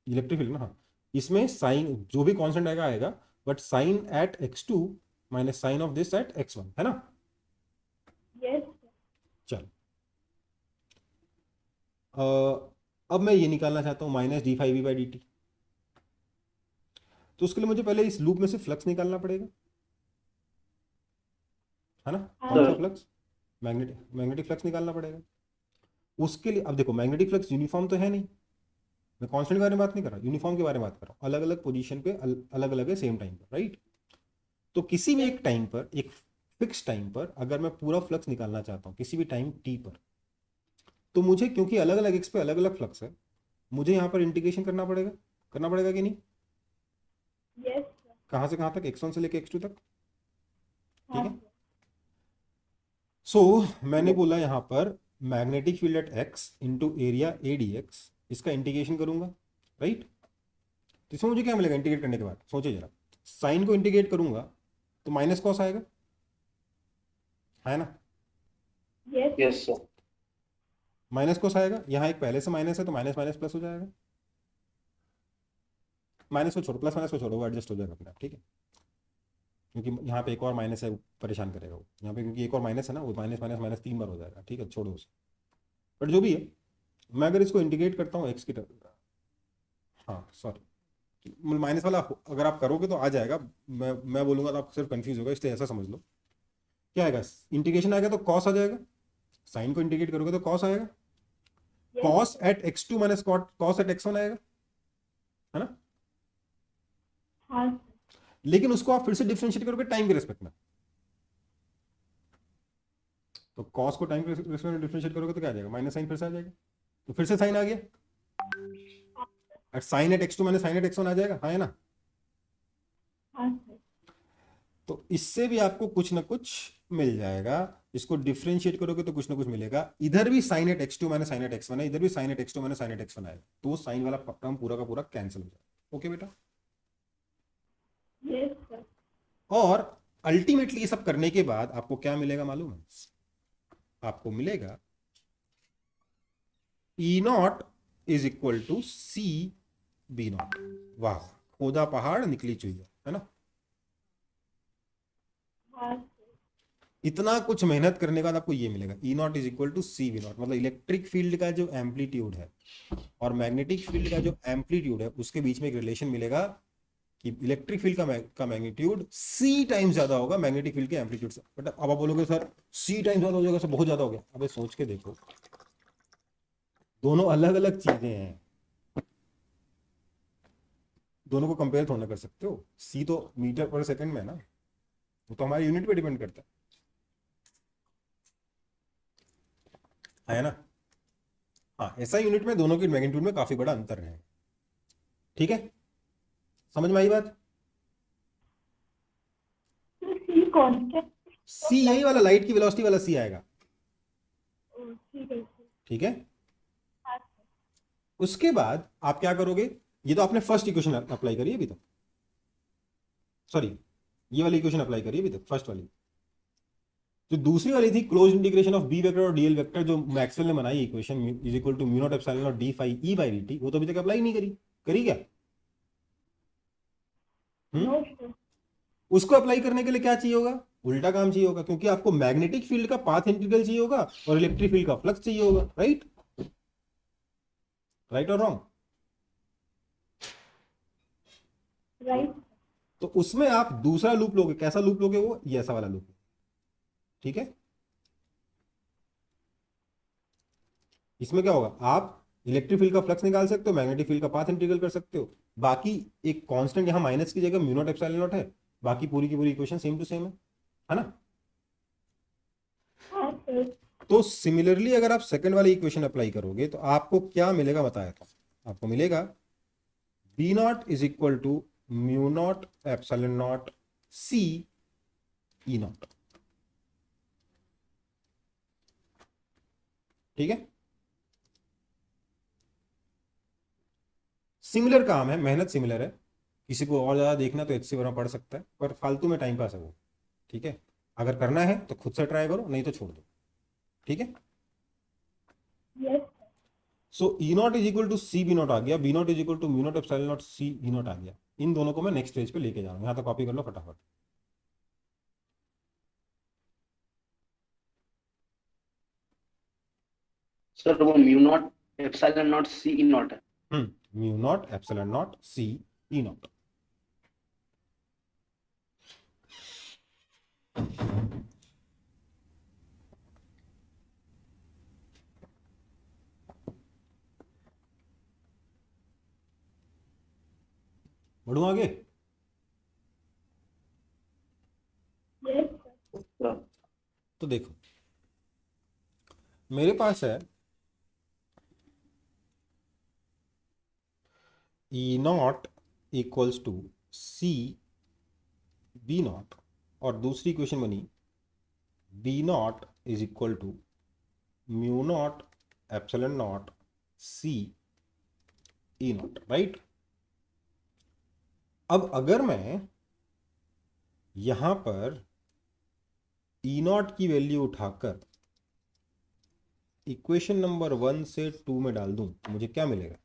इलेक्ट्रिक फील्ड ना, हाँ। इसमें साइन जो भी कांस्टेंट आएगा आएगा, but sine at x2 minus sine of this at x1, है ना? यस। चलो अब मैं ये निकालना चाहता हूँ माइनस d5v/dt। तो उसके लिए मुझे पहले इस लूप में से फ्लक्स निकालना पड़ेगा, है ना? कौन सा फ्लक्स? मैग्नेटिक फ्लक्स निकालना पड़ेगा। उसके लिए अब देखो, मैग्नेटिक फ्लक्स यूनिफॉर्म तो है नहीं, मैं कांस्टेंट के बारे में बात नहीं कर रहा, यूनिफॉर्म के बारे में बात कर रहा हूँ। अलग अलग पोजीशन पे अलग अलग है सेम टाइम पर, राइट? तो किसी भी एक टाइम पर, एक फिक्स टाइम पर अगर मैं पूरा फ्लक्स निकालना चाहता हूँ किसी भी टाइम t पर, तो मुझे, क्योंकि अलग अलग x पे अलग अलग फ्लक्स है, मुझे यहाँ पर इंटीग्रेशन करना पड़ेगा कि नहीं? यस। कहाँ से कहाँ तक, x1 से लेके x2 तक, ठीक हाँ है? सो मैंने बोला यहाँ पर magnetic field at x into area a dx, इसका इंटीग्रेशन करूंगा, राइट? तो इसमें मुझे क्या मिलेगा इंटीग्रेट करने के बाद? सोचिए जरा, साइन को इंटीग्रेट करूंगा तो माइनस कॉस आएगा, है ना? Yes. Yes sir. Minus cos आएगा, यहाँ एक पहले से माइनस है तो माइनस माइनस प्लस हो जाएगा, माइनस को छोड़ो, प्लस माइनस को छोड़ो, वो एडजस्ट हो जाएगा अपने आप, ठीक है? क्योंकि यहाँ पे एक और माइनस है, वो परेशान करेगा वो यहाँ पे, क्योंकि एक और माइनस है ना, वो माइनस माइनस माइनस 3 बार हो जाएगा, ठीक है? छोड़ो उसे, बट जो भी है, मैं अगर इसको इंटीग्रेट करता हूँ एक्स की तरफ, हाँ सॉरी, माइनस वाला अगर आप करोगे तो आ जाएगा, मैं बोलूंगा तो आप सिर्फ कंफ्यूज होगा, इसलिए ऐसा समझ लो। क्या आएगा, इंटीग्रेशन आएगा तो कॉस आ जाएगा, साइन को इंटीग्रेट करोगे तो कॉस आएगा, cos at x2 minus cos at x1 आएगा, है ना? हाँ। लेकिन उसको आप फिर से डिफरेंशिएट करोगे टाइम के रेस्पेक्ट में, तो कॉस को टाइम के रेस्पेक्ट में डिफरेंशिएट करोगे तो क्या आ जाएगा, माइनस साइन फिर से आ जाएगा, तो फिर से साइन आ गया, at sine at x2 minus sine at x1 आ जाएगा, हाँ है ना? हाँ सर। तो इससे भी आपको कुछ ना कुछ मिल जाएगा, इसको डिफरेंशिएट करोगे तो कुछ ना कुछ मिलेगा। इधर भी sine at x2 minus sine at x1 है, इधर भी sine at x2 minus sine at x1 आएगा, तो वो साइन वाला टर्म पूरा का पूरा कैंसिल हो जाएगा। ओके बेटा? Yes sir. और अल्टीमेटली ये सब करने के बाद आपको क्या मिलेगा मालूम है? आपको मिलेगा E0 is equal to C B0। वाह, खोदा पहाड़ निकली चुहिया, है ना? हाँ सर। इतना कुछ मेहनत करने के बाद आपको ये मिलेगा, E0 is equal to C V0। मतलब इलेक्ट्रिक फील्ड का जो एम्पलीट्यूड है और मैग्नेटिक फील्ड का जो एम्पलीट्यूड है, उसके बीच में एक रिलेशन मिलेगा कि इलेक्ट्रिक फील्ड का मैग्नीट्यूड c टाइम ज्यादा होगा मैग्नेटिक फील्ड के एम्पलीट्यूड से। बट अब आप बोलोगे सर c टाइम ज्यादा हो जाएगा, सर बहुत ज्यादा हो गया। अबे सोच के देखो, दोनों अलग अलग चीजें हैं, दोनों को कंपेयर थोड़ा ना कर सकते हो। c तो मीटर पर सेकंड में है ना, वो तो हमारे यूनिट पे डिपेंड करता है ना? हाँ, ऐसा यूनिट में दोनों की मैग्नीट्यूड में काफी बड़ा अंतर है, ठीक है? समझ में आई बात? तो सी कांस्टेंट। c यही वाला लाइट की वेलोसिटी वाला c आएगा, ठीक है सर। ठीक है। हाँ सर। उसके बाद आप क्या करोगे, ये तो आपने फर्स्ट इक्वेशन अप्लाई करी है अभी तक, सॉरी ये वाली इक्वेशन अप्लाई करी है अभी तक, फर्स्ट वाली। जो दूसरी वाली थी close integration of B vector और डीएल वेक्टर, जो मैक्सवेल ने बनाई equation is equal to mu not epsilon not D phi E by D, वो तो अभी तक अप्लाई नहीं करी, करी क्या? No sir. उसको अप्लाई करने के लिए क्या चाहिए होगा, उल्टा काम चाहिए होगा, क्योंकि आपको मैग्नेटिक फील्ड का पाथ इंटीग्रल चाहिए होगा और इलेक्ट्रिक फील्ड का फ्लक्स चाहिए होगा, राइट? राइट और रॉन्ग? राइट। तो उसमें आप दूसरा लूप लोगे, कैसा लूप लोगे? वो ये ऐसा वाला लूप, ठीक है। इसमें क्या होगा, आप इलेक्ट्रिक फील्ड का फ्लक्स निकाल सकते हो, मैग्नेटिक फील्ड का पाथ इंटीग्रल कर सकते हो, बाकी एक कांस्टेंट यहां माइनस की जगह म्यू नॉट एप्सिलॉन नॉट है, बाकी पूरी की पूरी इक्वेशन सेम टू सेम है ना? हाँ सर। तो सिमिलरली अगर आप सेकंड वाली इक्वेशन अप्लाई करोगे तो आपको क्या मिलेगा बताया था, आपको मिलेगा B naught is equal to mu not epsilon naught C E naught, ठीक है। सिमिलर काम है, मेहनत सिमिलर है, किसी को और ज्यादा देखना तो HC वगैरह पढ़ सकता है, पर फालतू में टाइम पास है वो, ठीक है। अगर करना है तो खुद से ट्राई करो, नहीं तो छोड़ दो, ठीक है। Yes. So E naught is equal to C B naught आ गया, B naught is equal to mu not epsilon naught C E naught आ गया। इन दोनों को मैं नेक्स्ट पेज पे लेके जा रहा हूँ, यहाँ तक कॉपी कर लो फटाफट। सर वो mu not epsilon naught C E naught है। Mu not epsilon naught C E naught. बढ़ू आगे। Yes sir. सर तो देखो मेरे पास है E naught equals to C B naught, और दूसरी इक्वेशन बनी B naught is equal to mu not epsilon naught C E naught, right. अब अगर मैं यहां पर ई नॉट की वैल्यू उठाकर इक्वेशन नंबर 1 से 2 में डाल दूं तो मुझे क्या मिलेगा,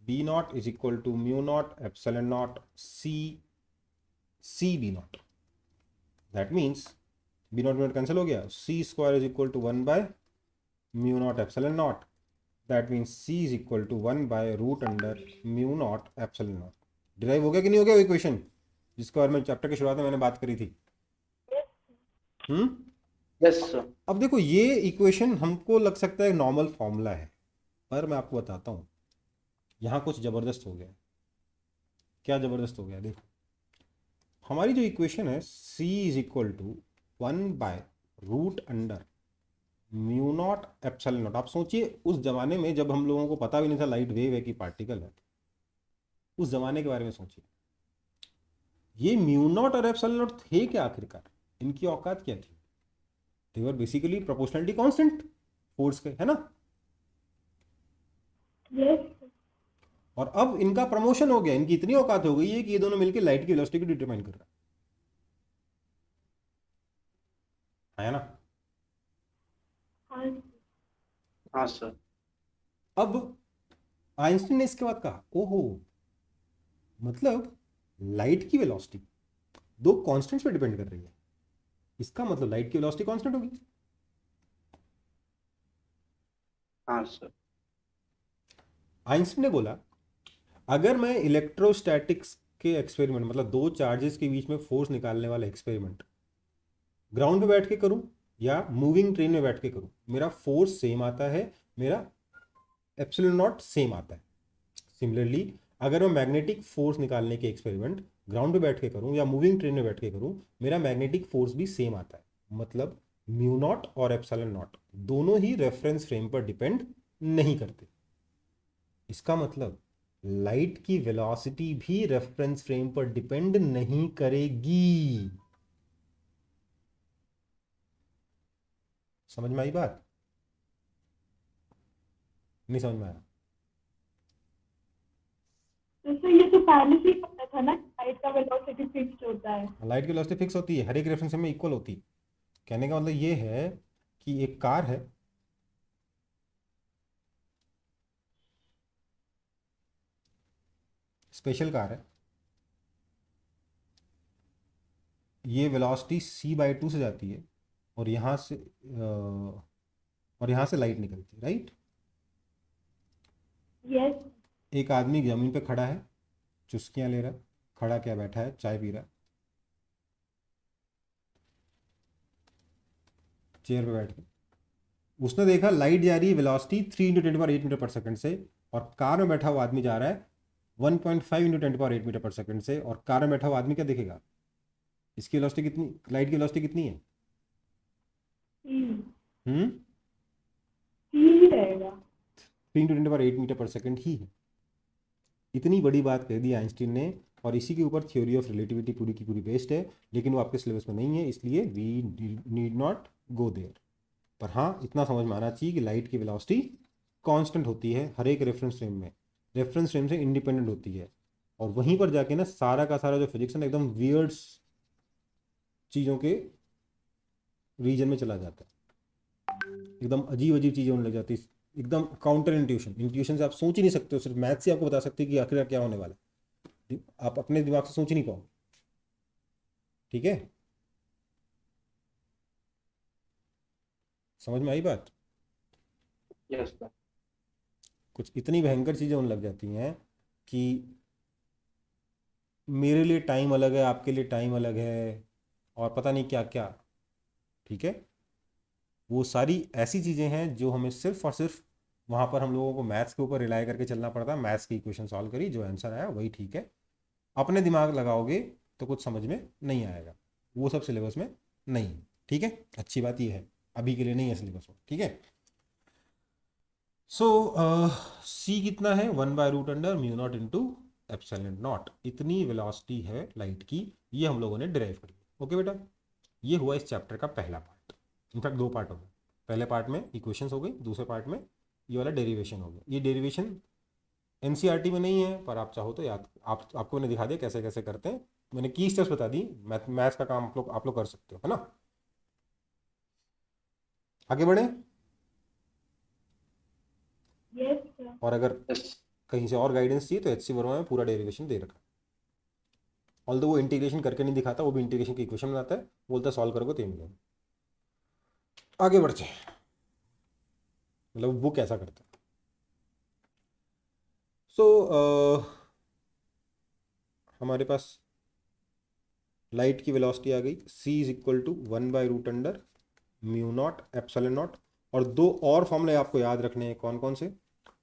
B naught is equal to mu not epsilon naught C B naught. That means B naught cancel हो गया, C square is equal to 1 by mu not epsilon naught, that means C is equal to 1 by root under mu not epsilon naught. Derive हो गया कि नहीं हो गया वो equation जिसके बारे में चैप्टर की शुरुआत में मैंने बात करी थी? Yes sir. अब देखो ये इक्वेशन हमको लग सकता है नॉर्मल फॉर्मूला है, पर मैं आपको बताता हूं यहां कुछ जबरदस्त हो गया। क्या जबरदस्त हो गया? देखो हमारी जो इक्वेशन है c is equal to 1 by root under mu not epsilon naught. आप सोचिए उस जमाने में जब हम लोगों को पता भी नहीं था लाइट वेव है कि पार्टिकल है, उस जमाने के बारे में सोचिए। ये म्यू नॉट और एप्सिलॉन नॉट थे क्या आखिरकार? इनकी औकात क्या थी? They were basically proportionality constant force के, है ना। यस। और अब इनका प्रमोशन हो गया, इनकी इतनी औकात हो गई है कि ये दोनों मिलकर लाइट की वेलोसिटी को डिटरमाइन कर रहा है ना। हाँ। हाँ सर। अब आइंस्टीन ने इसके बाद कहा ओहो, मतलब लाइट की वेलोसिटी दो कांस्टेंट्स पे डिपेंड कर रही है, इसका मतलब लाइट की वेलोसिटी कांस्टेंट होगी। हाँ सर। आइंस्टीन ने बोला अगर मैं इलेक्ट्रोस्टैटिक्स के एक्सपेरिमेंट, मतलब दो चार्जेस के बीच में फोर्स निकालने वाला एक्सपेरिमेंट ग्राउंड पे बैठ के करूं या मूविंग ट्रेन में बैठ के करूं, मेरा फोर्स सेम आता है, मेरा एप्सिलॉन नॉट सेम आता है। सिमिलरली अगर मैं मैग्नेटिक फोर्स निकालने के एक्सपेरिमेंट ग्राउंड पे बैठ के करूं या मूविंग ट्रेन में बैठ के करूं, मेरा मैग्नेटिक फोर्स भी सेम आता है। मतलब म्यू नॉट और एप्सिलॉन नॉट दोनों ही रेफरेंस फ्रेम पर डिपेंड नहीं करते। इसका मतलब लाइट की वेलोसिटी भी रेफरेंस फ्रेम पर डिपेंड नहीं करेगी। समझ में आई बात? नहीं समझ में आया? तो सर ये तो पहले से ही पता था ना, लाइट का वेलोसिटी फिक्स्ड होता है। लाइट की वेलोसिटी फिक्स होती है, हर एक रेफरेंस में इक्वल होती है। कहने का मतलब ये है कि एक कार है, स्पेशल कार है, ये वेलोसिटी c/2 से जाती है और यहाँ से लाइट निकलती है, राइट? यस। एक आदमी जमीन पे खड़ा है, चुस्कियां ले रहा है, खड़ा क्या बैठा है, चाय पी रहा है चेयर पे बैठ के। उसने देखा लाइट जा रही है वेलोसिटी 3 × 10⁸ मीटर पर सेकंड से, और कार में बैठा हुआ आदमी जा रहा है 1.5 × 10⁸ मीटर पर सेकंड से। और कार में बैठा हुआ आदमी क्या देखेगा? इसकी वेलोसिटी कितनी, लाइट की वेलोसिटी कितनी है? सी ही रहेगा। 3 × 10⁸ मीटर पर सेकंड ही है। इतनी बड़ी बात कह दी आइंस्टीन ने, और इसी के ऊपर थ्योरी ऑफ रिलेटिविटी पूरी की पूरी बेस्ड है, लेकिन वो आपके सिलेबस में नहीं है, इसलिए we need not go there. पर हाँ, इतना समझ में आना चाहिए कि लाइट की वेलोसिटी कांस्टेंट होती है हर एक रेफरेंस फ्रेम में, रेफरेंस फ्रेम से इंडिपेंडेंट होती है। और वहीं पर जाके ना सारा का सारा जो फिजिक्स है ना, एकदम वियर्ड्स चीज़ों के रीजन में चला जाता है, एकदम अजीब अजीब चीज़ें होने लग जाती है, एकदम काउंटर इंट्यूशन से आप सोच ही नहीं सकते हो। सिर्फ मैथ से आपको बता सकते हैं कि आखिर क्या होने वाला है, आप अपने दिमाग से सोच ही नहीं पाओगे। ठीक है, समझ में आई बात? Yes sir. कुछ इतनी भयंकर चीज़ें होने लग जाती हैं कि मेरे लिए टाइम अलग है, आपके लिए टाइम अलग है, और पता नहीं क्या क्या। ठीक है, वो सारी ऐसी चीज़ें हैं जो हमें सिर्फ और सिर्फ वहाँ पर हम लोगों को मैथ्स के ऊपर रिलाई करके चलना पड़ता है। मैथ्स की इक्वेशन सॉल्व करी, जो आंसर आया वही ठीक है। अपने दिमाग लगाओगे तो कुछ समझ में नहीं आएगा, वो सब सिलेबस में नहीं है। ठीक है, अच्छी बात ये है, अभी के लिए नहीं है सिलेबस में। ठीक है, सो सी कितना है? 1/√μ0 × इतनी वेलोसिटी है लाइट की, ये हम लोगों ने डिराइव कर लिया। ओके बेटा, ये हुआ इस चैप्टर का पहला पार्ट। इनफैक्ट 2 पार्ट हो गए। पहले पार्ट में इक्वेशंस हो गई, दूसरे पार्ट में ये वाला डेरिवेशन हो गया। ये डेरिवेशन एनसीईआरटी में नहीं है, पर आप चाहो तो याद, आपको मैंने दिखा दिया कैसे कैसे करते हैं, मैंने की स्टेप्स बता दी। मैथ्स का काम आप लोग कर सकते हो, है ना? आगे बढ़े। Yes sir. और अगर यस। कहीं से और गाइडेंस चाहिए तो HC वर्मा में पूरा डेरिवेशन दे रखा है। ऑल्दो वो इंटीग्रेशन करके नहीं दिखाता, वो भी इंटीग्रेशन की इक्वेशन बनाता है, बोलता है सॉल्व करोगे तो ये मिलेगा। आगे बढ़ते हैं, मतलब वो कैसा करता है। सो हमारे पास लाइट की वेलोसिटी आ गई, c = 1/√μ0 और 2 और फॉर्मूले आपको याद रखने हैं। कौन कौन से?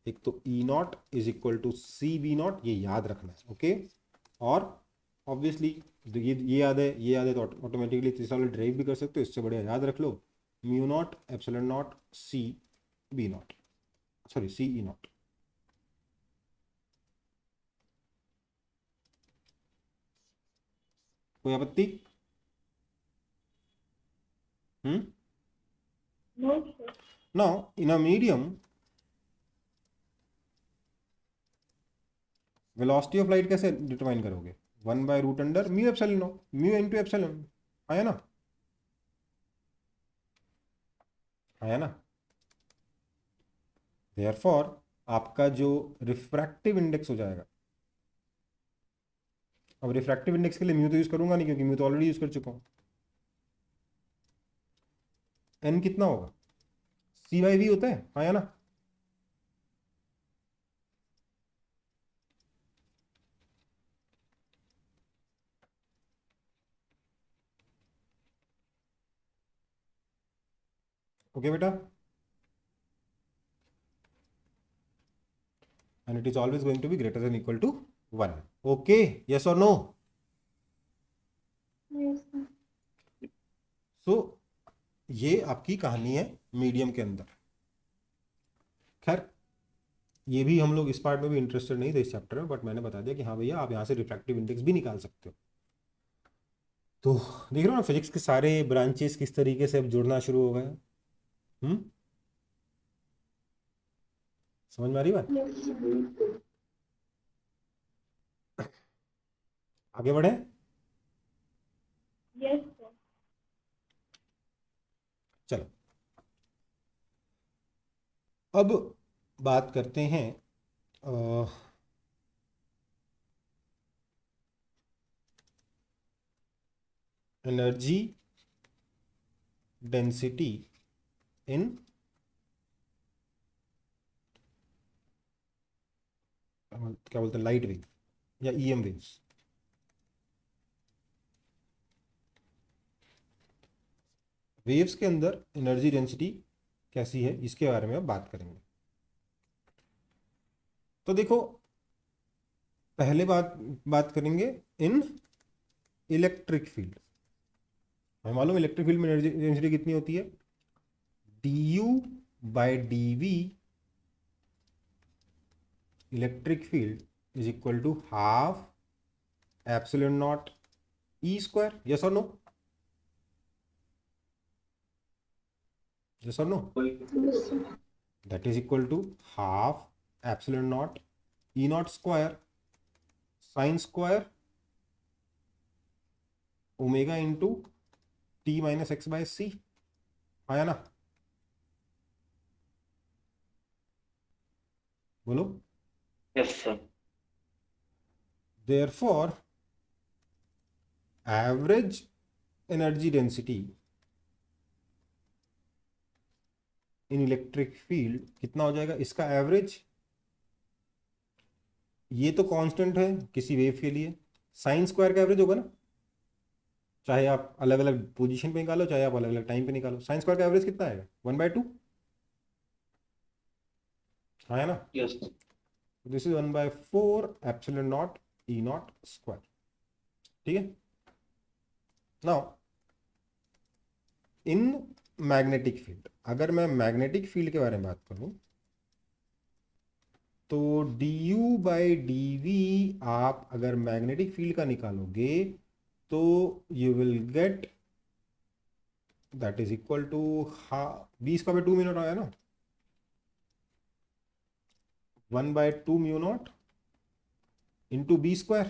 एक तो E0 = cV0, ये याद रखना है। ओके, और ऑब्वियसली ये याद है, ये याद है तो ऑटोमेटिकली तीसरा वाला ड्राइव भी कर सकते हो, इससे बढ़िया याद रख लो μ0 ε0 cV0, सॉरी CE0। कोई आपत्ति? No sir. Now in a medium, velocity of light कैसे डिटरमाइन करोगे? 1/√μ0 μ × ε, आया ना? आया ना? देयरफॉर आपका जो रिफ्रैक्टिव इंडेक्स हो जाएगा, अब रिफ्रैक्टिव इंडेक्स के लिए म्यू तो यूज करूंगा नहीं, क्योंकि म्यू तो ऑलरेडी यूज कर चुका हूं। एन कितना होगा? c/v होता है, आया ना? ओके बेटा, and it is always going to be greater than equal to 1. okay, yes or no? Yes sir. So ये आपकी कहानी है मीडियम के अंदर। खैर, ये भी हम लोग इस पार्ट में भी इंटरेस्टेड नहीं थे इस चैप्टर में, बट मैंने बता दिया कि हाँ भैया, आप यहाँ से रिफ्रैक्टिव इंडेक्स भी निकाल सकते हो। तो देख रहे हो ना, फिजिक्स के सारे ब्रांचेस किस तरीके से अब जुड़ना शुरू हो गए। समझ में आ रही बात? Yes. आगे बढ़े। Yes, sir. चलो अब बात करते हैं एनर्जी डेंसिटी इन क्या बोलते हैं, लाइट वेव या ईएम वेव्स। वेव्स के अंदर एनर्जी डेंसिटी कैसी है इसके बारे में अब बात करेंगे। तो देखो पहले बात करेंगे इन इलेक्ट्रिक फील्ड। हमें मालूम इलेक्ट्रिक फील्ड में एनर्जी डेंसिटी कितनी होती है, du/dv electric field is equal to half epsilon naught E square. Yes और no? Yes or no? Yes, sir. That is equal to half epsilon naught E naught square sin square omega into t minus x by c। आया ना? बोलो। Yes, sir. Therefore average energy density इन electric field कितना हो जाएगा, इसका average. ये तो constant है किसी वेव के लिए, साइन स्क्वायर का एवरेज होगा ना, चाहे आप अलग अलग पोजीशन पे निकालो चाहे आप अलग अलग टाइम पे निकालो। साइन स्क्वायर का एवरेज कितना आएगा, 1/2 आया ना? Yes. This is 1/4 epsilon naught E naught square. ठीक है। नाउ इन मैग्नेटिक फील्ड, अगर मैं मैग्नेटिक फील्ड के बारे में बात करूं तो du/dv आप अगर मैग्नेटिक फील्ड का निकालोगे तो you will get that is equal to 20/2 mu naught आया ना, 1/2 mu not into B square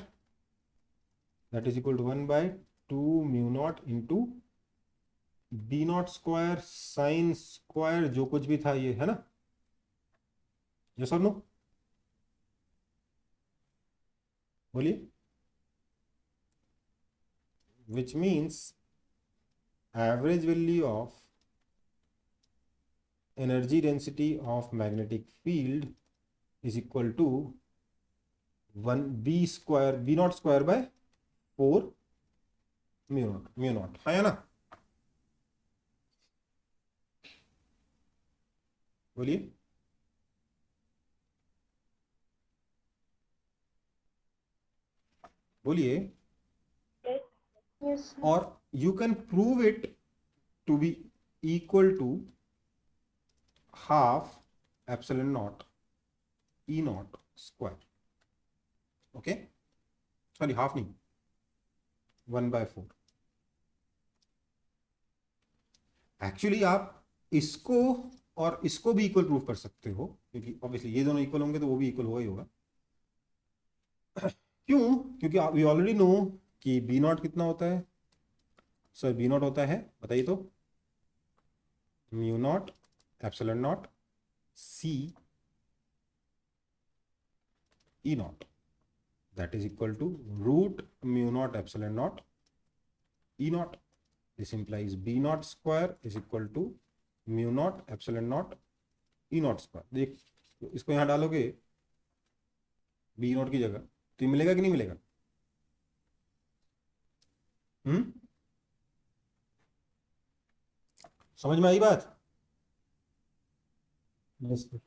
that is equal to 1/2 mu not into B naught square sine square जो कुछ भी था ये, है ना? यस और नो? बोलिए। Which means average value of energy density of magnetic field is equal to 1 B square B naught square by 4 mu naught, है ना? बोलिए। बोलिए। Yes, sir. और you can prove it to be equal to half epsilon naught E naught square. Okay, sorry half नहीं, 1/4। Actually आप इसको और इसको भी इक्वल प्रूफ कर सकते हो क्योंकि ऑब्वियसली ये दोनों इक्वल होंगे तो वो भी इक्वल होगा ही होगा। क्यों? क्योंकि वी ऑलरेडी नो कि बी नॉट कितना होता है। सर बी नॉट होता है, बताइए तो, mu not epsilon naught C E naught that is equal to root mu not epsilon naught E naught. This implies B naught square is equal to mu not epsilon naught E naught square. देख इसको यहां डालोगे B not की जगह तो ये मिलेगा कि नहीं मिलेगा? समझ में आई बात? Yes, sir.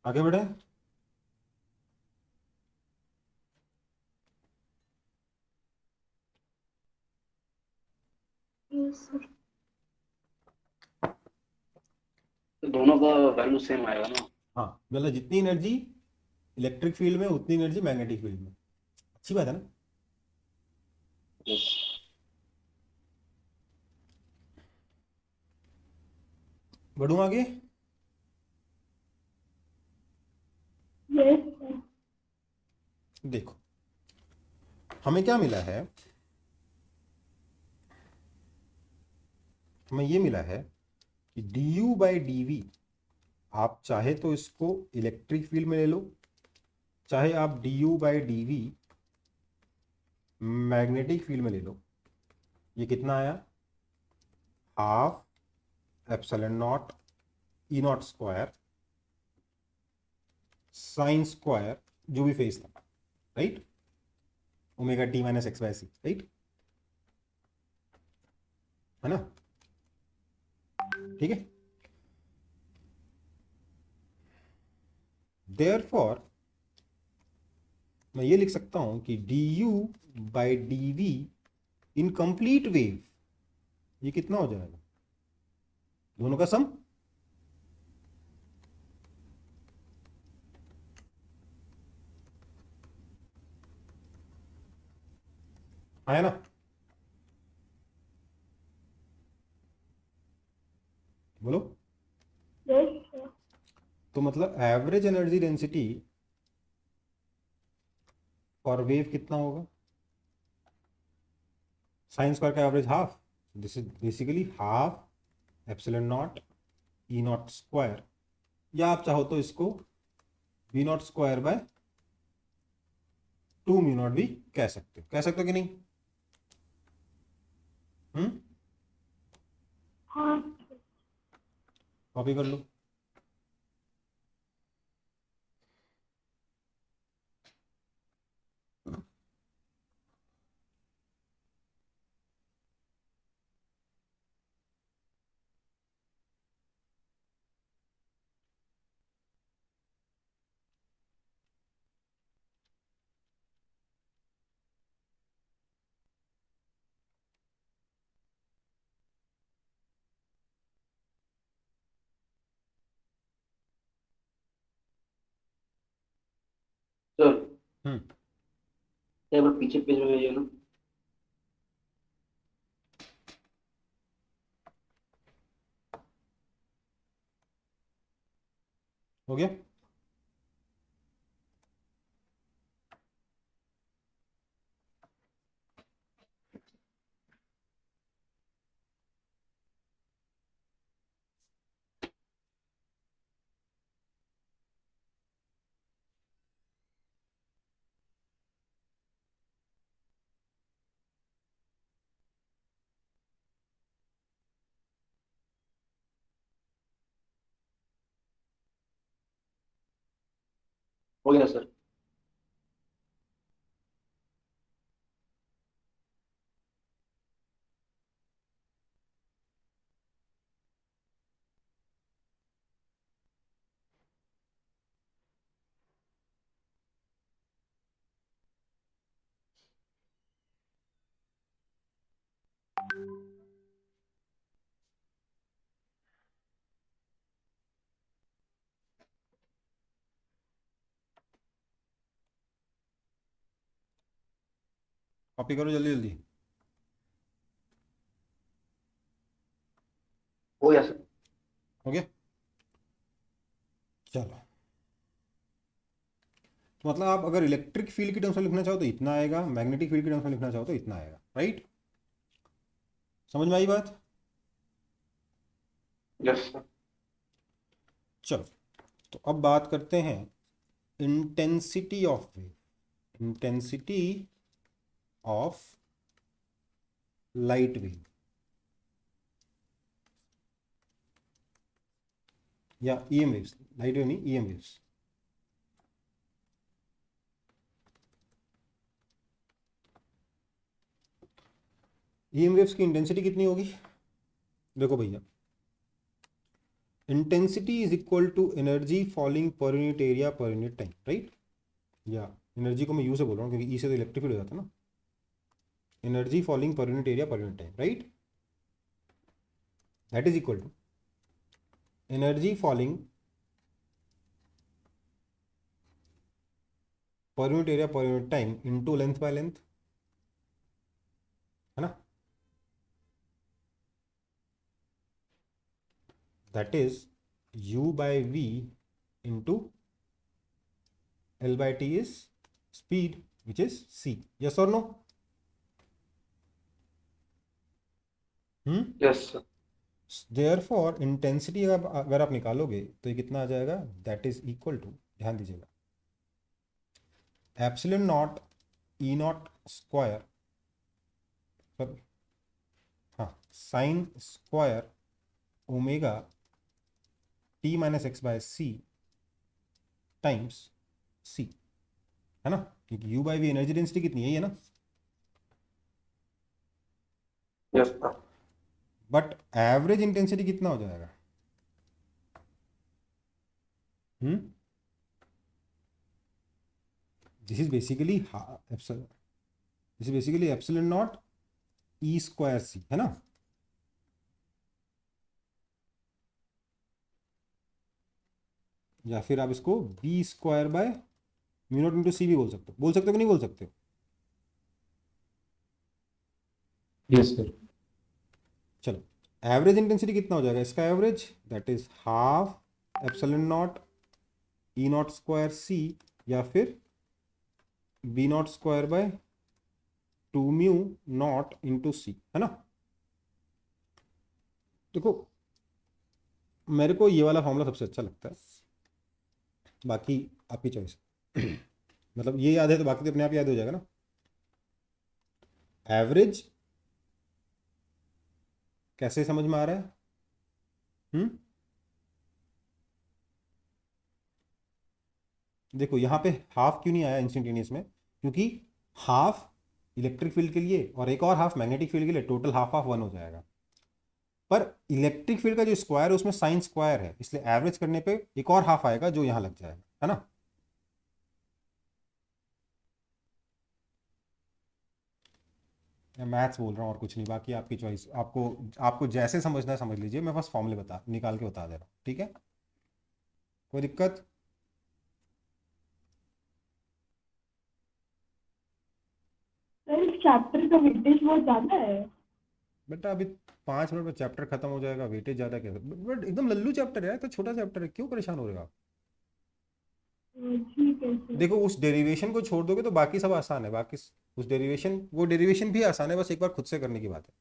आगे बढ़े। Yes, sir. तो दोनों का वैल्यू सेम आएगा ना? हाँ मतलब जितनी एनर्जी इलेक्ट्रिक फील्ड में उतनी एनर्जी मैग्नेटिक फील्ड में। अच्छी बात है ना? Yes. बढ़ूं आगे? Yes, sir. देखो हमें क्या मिला है, हमें ये मिला है कि du बाई डी, आप चाहे तो इसको इलेक्ट्रिक फील्ड में ले लो, चाहे आप du by D magnetic field में ले लो। ये कितना आया? Half epsilon naught E naught square sine square जो भी फेस था, right, omega T minus X by C, right, है ना? ठीक है। देयरफॉर मैं ये लिख सकता हूं कि du by D in complete wave, ये कितना हो जाएगा? दोनों का सम, है ना? बोलो। Yes, sir. तो मतलब average energy density for wave कितना होगा? साइन स्क्वायर का average half, this is basically half epsilon naught E naught square, या आप चाहो तो इसको V naught square by 2 mu naught भी कह सकते हो, कह सकते हो कि नहीं? हाँ, कॉपी कर लो। सर हम्म एक बार पीछे पेज में भेजिए ना। हो गया? हो गया सर। कॉपी करो जल्दी जल्दी। हो गया सर। हो गया? चलो, तो मतलब आप अगर इलेक्ट्रिक फील्ड की टर्म्स में लिखना चाहो तो इतना आएगा, मैग्नेटिक फील्ड की टर्म्स में लिखना चाहो तो इतना आएगा, राइट? समझ में आई बात? Yes sir. चलो, तो अब बात करते हैं intensity of wave, intensity of light wave, या ईएम वेव्स, लाइट वेव नहीं, ईएम वेव्स। ईएम वेव्स की इंटेंसिटी कितनी होगी? देखो भैया, intensity is equal to energy falling पर यूनिट एरिया पर यूनिट टाइम, राइट? या एनर्जी को मैं यू से बोल रहा हूँ क्योंकि ई से तो इलेक्ट्रिक फील्ड हो जाता है ना। एनर्जी फॉलिंग पर यूनिट एरिया पर unit time, right? That is equal to energy falling पर यूनिट एरिया पर unit time into length by length, है ना? That is u by v into l by t is speed which is c. Yes और no? Yes sir. Therefore intensity अगर आप निकालोगे तो ये कितना आ जाएगा? दैट इज इक्वल टू, ध्यान दीजिएगा, epsilon naught E naught square, sorry हाँ, sine square omega T minus X by C times C, है ना? क्योंकि u by V energy density कितनी है, ये ना. Yes sir. But average intensity कितना हो जाएगा? This is basically epsilon naught E square C, है ना? या फिर आप इसको B square by mu not into C भी बोल सकते हो कि नहीं बोल सकते हो? Yes, sir. चलो, एवरेज इंटेंसिटी कितना हो जाएगा इसका average? That is half epsilon naught E naught square C या फिर B naught square by 2 mu not into C, है ना? देखो, मेरे को ये वाला फॉर्मूला सबसे अच्छा लगता है, बाकी आपकी चॉइस. मतलब ये याद है तो बाकी तो अपने आप याद हो जाएगा ना. एवरेज कैसे समझ में आ रहा है? देखो यहाँ पे हाफ क्यों नहीं आया इंस्टेंटेनियस में? क्योंकि हाफ इलेक्ट्रिक फील्ड के लिए और एक और हाफ मैग्नेटिक फील्ड के लिए, टोटल हाफ हाफ 1 हो जाएगा. पर इलेक्ट्रिक फील्ड का जो स्क्वायर है उसमें साइन स्क्वायर है, इसलिए एवरेज करने पे एक और हाफ आएगा जो यहाँ लग जाएगा, है ना? मैं मैथ्स बोल रहा हूँ और कुछ नहीं, बाकी आपकी चॉइस. आपको जैसे समझना है समझ लीजिए, मैं बस फॉर्मूले निकाल के बता दे रहा हूँ, ठीक है? कोई दिक्कत? सर इस चैप्टर का वेटेज बहुत ज्यादा है. बेटा अभी 5 मिनट में चैप्टर खत्म हो जाएगा, वेटेज ज़्यादा कैसे? बट एकदम लल्लू चैप्टर है, तो छोटा चैप्टर है, क्यों परेशान हो रहे हो आप? ठीक है सर. देखो, उस डेरिवेशन को छोड़ दोगे तो बाकी सब आसान है. बाकी उस डेरिवेशन भी आसान है, बस एक बार खुद से करने की बात है.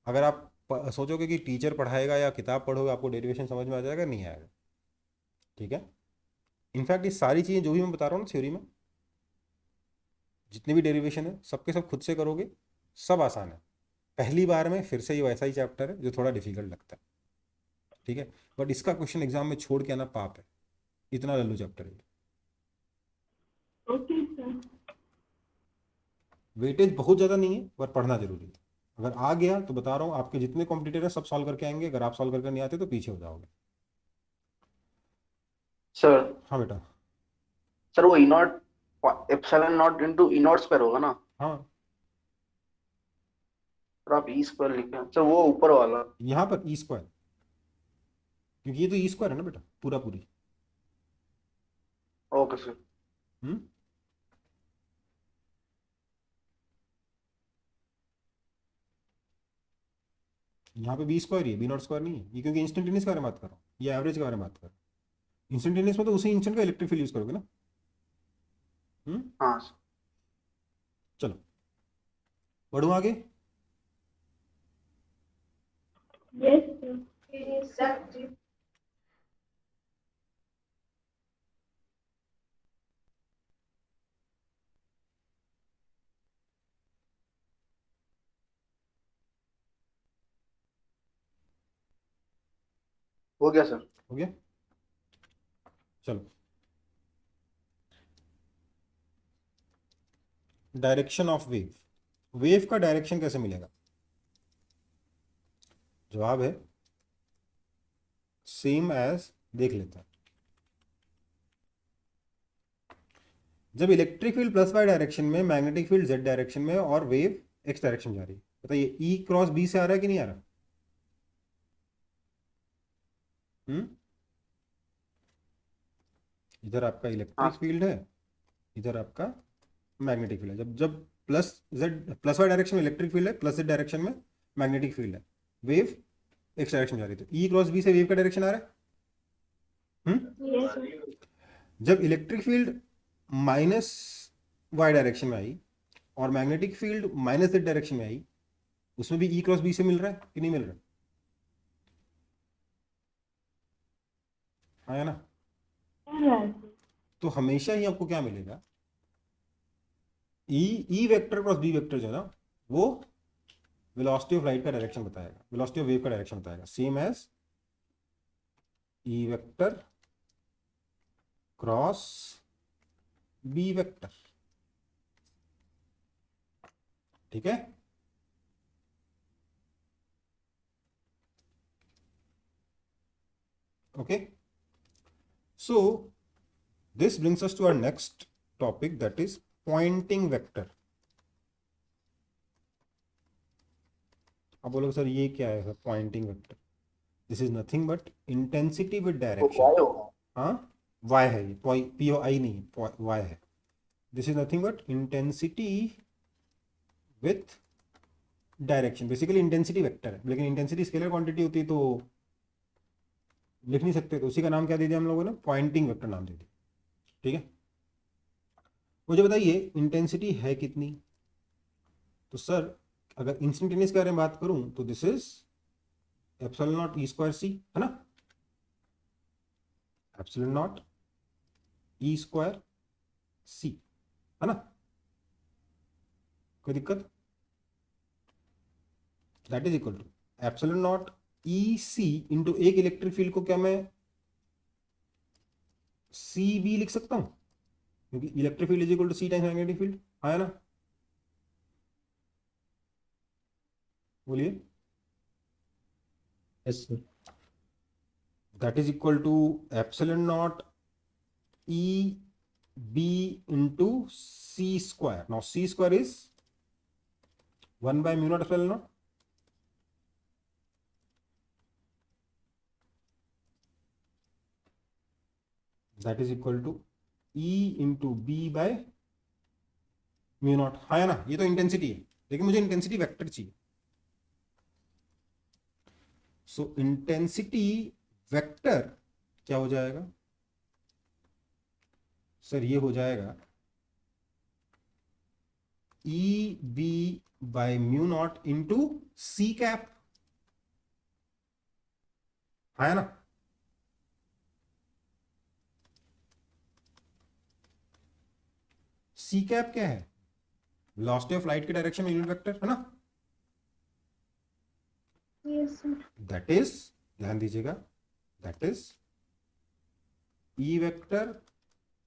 अगर आप सोचोगे कि टीचर पढ़ाएगा या किताब पढ़ोगे आपको डेरिवेशन समझ में आ जाएगा, नहीं आएगा, ठीक है? इनफैक्ट ये सारी चीज़ें जो भी मैं बता रहा हूँ ना थ्योरी में, जितने भी डेरिवेशन है सबके सब खुद से करोगे, सब आसान है. पहली बार में फिर से ये वैसा ही चैप्टर है जो थोड़ा डिफिकल्ट लगता है, ठीक है? बट इसका क्वेश्चन एग्जाम में छोड़ के आना पाप है, इतना लल्लू चैप्टर है. Okay sir. वेटेज बहुत ज़्यादा नहीं है पर पढ़ना जरूरी है. अगर आ गया तो बता रहा हूँ, आपके जितने कॉम्पिटिटर है सब सॉल्व करके आएंगे. अगर आप सॉल्व करके नहीं आते तो पीछे हो जाओगे. सर. हाँ बेटा. सर वो E naught epsilon naught into E naught square होगा ना? हाँ, सर आप ई स्क्वायर लिखे हैं सर, वो ऊपर वाला. यहाँ पर ई स्क्वायर, क्योंकि ये तो ई स्क्वायर है ना बेटा, पूरा पूरी. Okay sir. हम्म यहाँ पे बी स्क्वायर ही है, बी नॉट स्क्वायर नहीं है ये, क्योंकि इंस्टेंटेनियस के बारे में बात कर रहा हूँ, ये एवरेज के बारे में बात कर रहा हूँ. इंस्टेंटेनियस में तो उसी इंस्टेंट का इलेक्ट्रिक फील्ड यूज करोगे ना. हाँ सर. चलो बढ़ू आगे. Yes sir. हो गया सर. हो गया. चलो, डायरेक्शन ऑफ वेव. वेव का डायरेक्शन कैसे मिलेगा? जवाब है सेम एज, देख लेते हैं. जब electric field plus Y direction में, मैग्नेटिक फील्ड जेड डायरेक्शन में और वेव एक्स डायरेक्शन जा रही है, बताइए ई क्रॉस बी से आ रहा है कि नहीं आ रहा? इधर आपका इलेक्ट्रिक फील्ड है, इधर आपका मैग्नेटिक फील्ड है. जब जब प्लस वाई डायरेक्शन में इलेक्ट्रिक फील्ड है, प्लस जेड डायरेक्शन में मैग्नेटिक फील्ड है, वेव एक्स डायरेक्शन में जा रही है, तो ई क्रॉस बी से वेव का डायरेक्शन आ रहा है। Yes, sir. जब electric field minus Y direction में आई और magnetic field minus Z direction में आई, उसमें भी ई क्रॉस बी से मिल रहा है कि नहीं मिल रहा है? हाँ या ना? Yes. तो हमेशा ही आपको क्या मिलेगा, E vector cross B vector जो है ना, वो वेलोसिटी ऑफ लाइट का डायरेक्शन बताएगा, वेलोसिटी ऑफ वेव का डायरेक्शन बताएगा, same as E vector cross B vector. ठीक है? Okay, so this brings us to our next topic, that is pointing vector. अब बोलोगे सर ये क्या है Poynting vector? This is nothing but intensity with तो डायरेक्शन। वाई होगा। हाँ, वाई है ये, पी ओ आई नहीं, वाई है। This is nothing but intensity with direction, basically intensity vector है, लेकिन इंटेंसिटी स्केलर क्वांटिटी होती है तो लिख नहीं सकते, तो उसी का नाम क्या दे दिया हम लोगों ने, पॉइंटिंग वेक्टर नाम दे दिया। ठीक है, मुझे बताइए इंटेंसिटी है कितनी? तो सर अगर इंस्टेंटेनियस के बारे में बात करूं तो this is epsilon naught E square C, है ना? Epsilon naught E square C, है ना? कोई दिक्कत? That is equal to epsilon naught E C into एक इलेक्ट्रिक फील्ड को क्या मैं सी बी लिख सकता हूं, क्योंकि electric field is equal to C times magnetic field, है ना? बोलिए। Yes, sir. That is equal to epsilon naught E B into C square. Now C square is 1 by mu naught epsilon naught. That is equal to E into B by mu naught. हाँ, है ना? ये तो intensity है, लेकिन मुझे intensity vector चाहिए। सो intensity vector क्या हो जाएगा सर? ये हो जाएगा E B by mu not into C cap, है ना? सी कैप क्या है? वेलोसिटी ऑफ लाइट के डायरेक्शन में यूनिट वेक्टर, है ना? Yes, sir. दैट इज, ध्यान दीजिएगा, that is E vector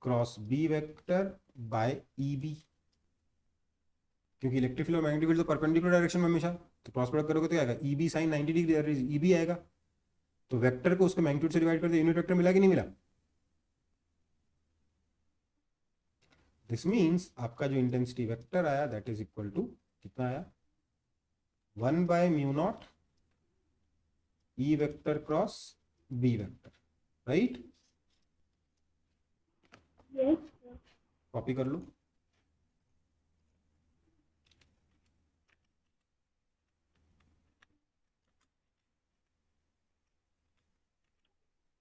cross B vector by E B, क्योंकि इलेक्ट्रिक फील्ड और मैग्नेटिक फील्ड तो परपेंडिकुलर डायरेक्शन में हमेशा, तो क्रॉस प्रोडक्ट करोगे तो क्या आएगा, E B sine 90 degree, E B आएगा। तो वेक्टर को उसके मैग्नीट्यूड से डिवाइड कर दे, यूनिट वेक्टर मिला कि नहीं मिला? दिस मीन्स आपका जो इंटेंसिटी वेक्टर आया दैट इज इक्वल टू कितना आया, 1 by mu naught E vector cross B vector, right? Yes, sir. Copy कर लो।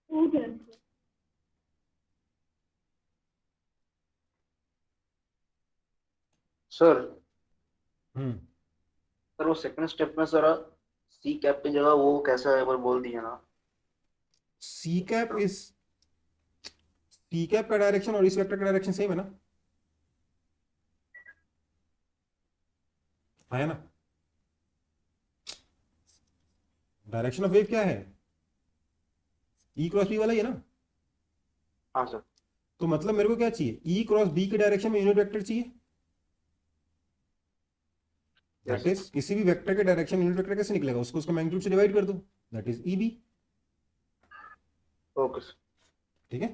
Okay, sir. Sir hmm, sir वो सेकंड स्टेप में सर सी कैप की जगह वो कैसा है वो बोल दिया ना। C cap is, C cap का डायरेक्शन और इस वेक्टर का डायरेक्शन सेम है ना, है ना? डायरेक्शन ऑफ वेव क्या है, ई क्रॉस बी वाला ही है ना? हाँ सर। तो मतलब मेरे को क्या चाहिए, ई क्रॉस बी के डायरेक्शन में यूनिट वेक्टर चाहिए। दैट इज, किसी भी वेक्टर के डायरेक्शन में यूनिट वेक्टर कैसे निकलेगा, उसको उसका मैग्नीट्यूड से डिवाइड कर दो, that is E B. Okay sir, ठीक है,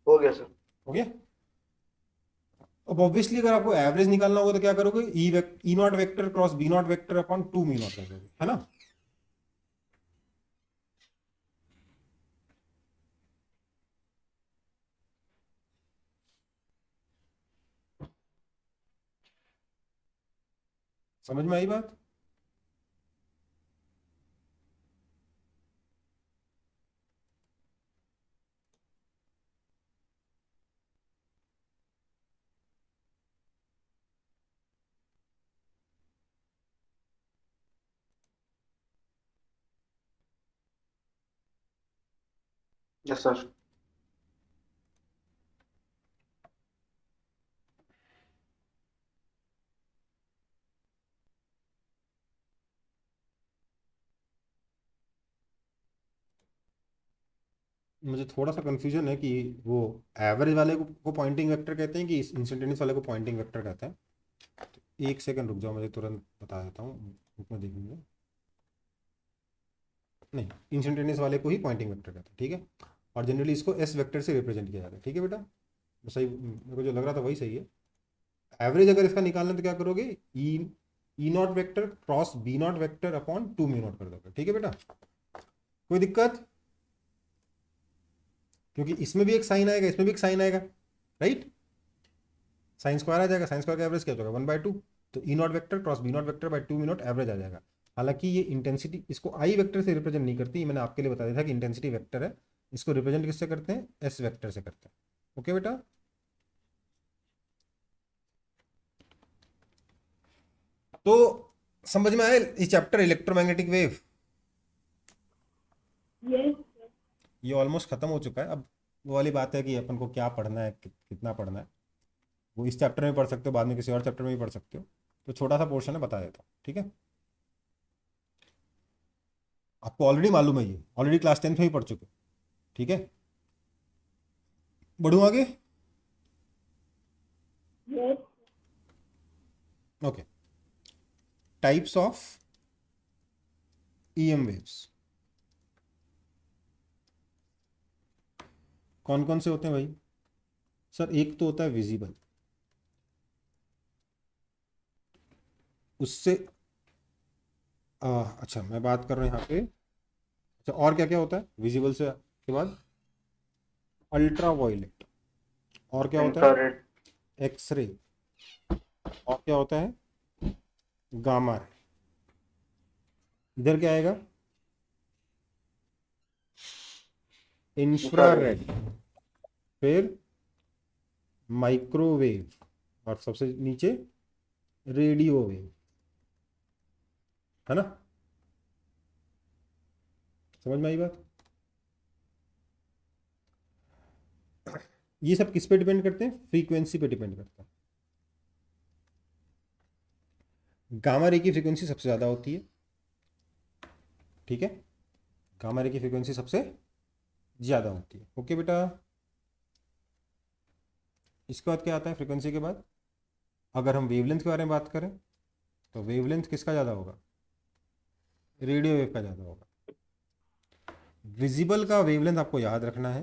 हो गया सर। हो गया। अब ऑब्वियसली अगर आपको एवरेज निकालना होगा तो क्या करोगे, E naught vector cross B naught vector upon 2 mu naught कर दोगे, है ना? समझ में आई बात? Yes sir. मुझे थोड़ा सा कंफ्यूजन है कि वो एवरेज वाले को पॉइंटिंग वेक्टर कहते हैं कि इंस्टेंटेनियस वाले को पॉइंटिंग वेक्टर कहते हैं। तो एक सेकंड रुक जाओ, मुझे तुरंत बता देता हूँ, बुक में देखेंगे। नहीं, इंस्टेंटेनियस वाले को ही पॉइंटिंग वेक्टर कहते हैं, ठीक है। और जनरली इसको एस वेक्टर से रिप्रेजेंट किया जाता है, ठीक है बेटा। सही, मेरे को जो लग रहा था वही सही है। एवरेज अगर इसका निकालना तो क्या करोगे, E naught vector cross B naught vector upon 2 mu naught कर दोगे, ठीक है बेटा। कोई दिक्कत? क्योंकि इसमें भी एक साइन आएगा, इसमें भी एक साइन आएगा, राइट। साइन स्क्वायर आ जाएगा, साइन स्क्वायर का एवरेज क्या होगा 1/2। तो E naught vector cross B naught vector by 2 mu naught average आ जाएगा। हालांकि ये इंटेंसिटी इसको आई वेक्टर से रिप्रेजेंट नहीं करती, मैंने आपके लिए बता दिया था कि इंटेंसिटी वेक्टर है, इसको रिप्रेजेंट किससे करते हैं, एस वेक्टर से करते हैं। ओके बेटा। तो समझ में आया ये chapter electromagnetic wave? Yes, sir. ये ऑलमोस्ट खत्म हो चुका है। अब वो वाली बात है कि अपन को क्या पढ़ना है, कितना पढ़ना है, वो इस चैप्टर में पढ़ सकते हो, बाद में किसी और चैप्टर में भी पढ़ सकते हो। तो छोटा सा पोर्शन है, बता देता हूँ, ठीक है। आपको ऑलरेडी मालूम है, ये ऑलरेडी क्लास 10th में ही पढ़ चुके हो, ठीक है। बढ़ूँ आगे? Yes. Okay, types of EM waves कौन कौन से होते हैं भाई? सर एक तो होता है विजिबल, उससे अच्छा मैं बात कर रहा हूँ यहाँ पे। अच्छा, और क्या क्या होता है विजिबल से के बाद? अल्ट्रा वायलेट, और क्या होता है? इंफ्रारेड। एक्सरे, और क्या होता है? Gamma ray. इधर क्या आएगा? इंफ्रारेड, फिर माइक्रोवेव, और सबसे नीचे रेडियो वेव, है ना। समझ में आई बात? ये सब किस पे डिपेंड करते हैं? फ्रीक्वेंसी पे डिपेंड करता है। गामा रे की फ्रीक्वेंसी सबसे ज़्यादा होती है, ठीक है। गामा रे की फ्रीक्वेंसी सबसे ज़्यादा होती है, ओके बेटा। इसके बाद क्या आता है फ्रीक्वेंसी के बाद? अगर हम वेवलेंथ के बारे में बात करें तो वेवलेंथ किसका ज़्यादा होगा? रेडियो वेव का ज़्यादा होगा। विजिबल का वेवलेंथ आपको याद रखना है,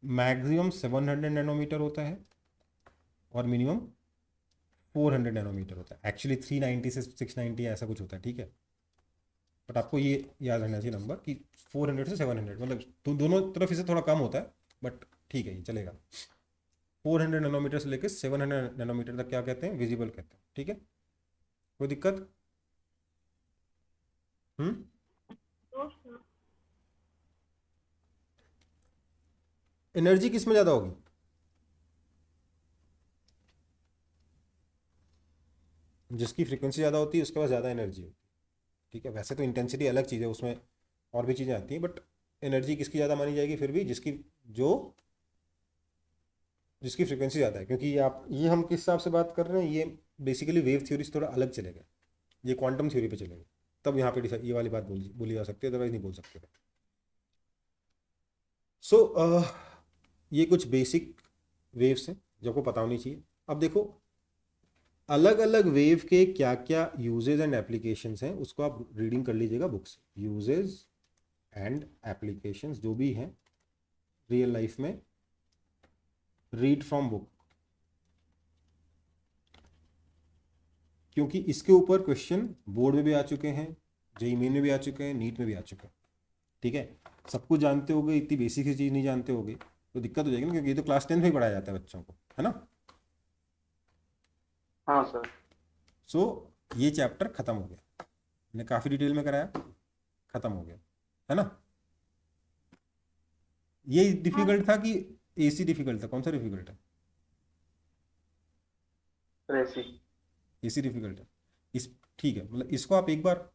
मैक्सिमम 700 नैनोमीटर होता है और मिनिमम 400 नैनोमीटर होता है। एक्चुअली 390 से 690 ऐसा कुछ होता है, ठीक है। बट आपको ये याद रखना चाहिए नंबर कि 400 से 700, मतलब तो दोनों तरफ इसे थोड़ा कम होता है, बट ठीक है, ये चलेगा। 400 नैनोमीटर से लेकर 700 नैनोमीटर तक क्या कहते हैं? विजिबल कहते हैं, ठीक है। कोई दिक्कत? No, sir. एनर्जी किस में ज़्यादा होगी? जिसकी फ्रीक्वेंसी ज़्यादा होती है उसके पास ज़्यादा एनर्जी होती है, ठीक है। वैसे तो इंटेंसिटी अलग चीज़ है, उसमें और भी चीज़ें आती हैं, बट एनर्जी किसकी ज़्यादा मानी जाएगी फिर भी? जिसकी फ्रीक्वेंसी ज़्यादा है। क्योंकि ये हम किस हिसाब से बात कर रहे हैं, ये बेसिकली वेव थ्योरी से थोड़ा अलग चलेगा, ये क्वांटम थ्योरी पे चलेगा, तब यहाँ पे ये वाली बात बोली जा सकती है, अदरवाइज नहीं बोल सकते। सो ये कुछ बेसिक वेव्स हैं जो आपको पता होनी चाहिए। अब देखो अलग अलग वेव के क्या क्या यूजेज एंड एप्लीकेशंस हैं, उसको आप रीडिंग कर लीजिएगा बुक से। यूजेज एंड एप्लीकेशंस जो भी हैं रियल लाइफ में, रीड फ्रॉम बुक, क्योंकि इसके ऊपर क्वेश्चन बोर्ड में भी आ चुके हैं, जेईई मेन में भी आ चुके हैं, नीट में भी आ चुके हैं, ठीक है। सब कुछ जानते होगे, इतनी बेसिक सी चीज़ नहीं जानते होगे तो दिक्कत हो जाएगी ना, क्योंकि ये तो क्लास 10 में ही पढ़ाया जाता है बच्चों को, है ना। हाँ सर। सो ये चैप्टर खत्म हो गया, मैंने काफ़ी डिटेल में कराया, खत्म हो गया, है ना। ये डिफिकल्ट था कि एसी डिफिकल्ट था? कौन सा डिफिकल्ट है? ऐसी। एसी डिफिकल्ट है इस, ठीक है, मतलब इसको आप एक बार,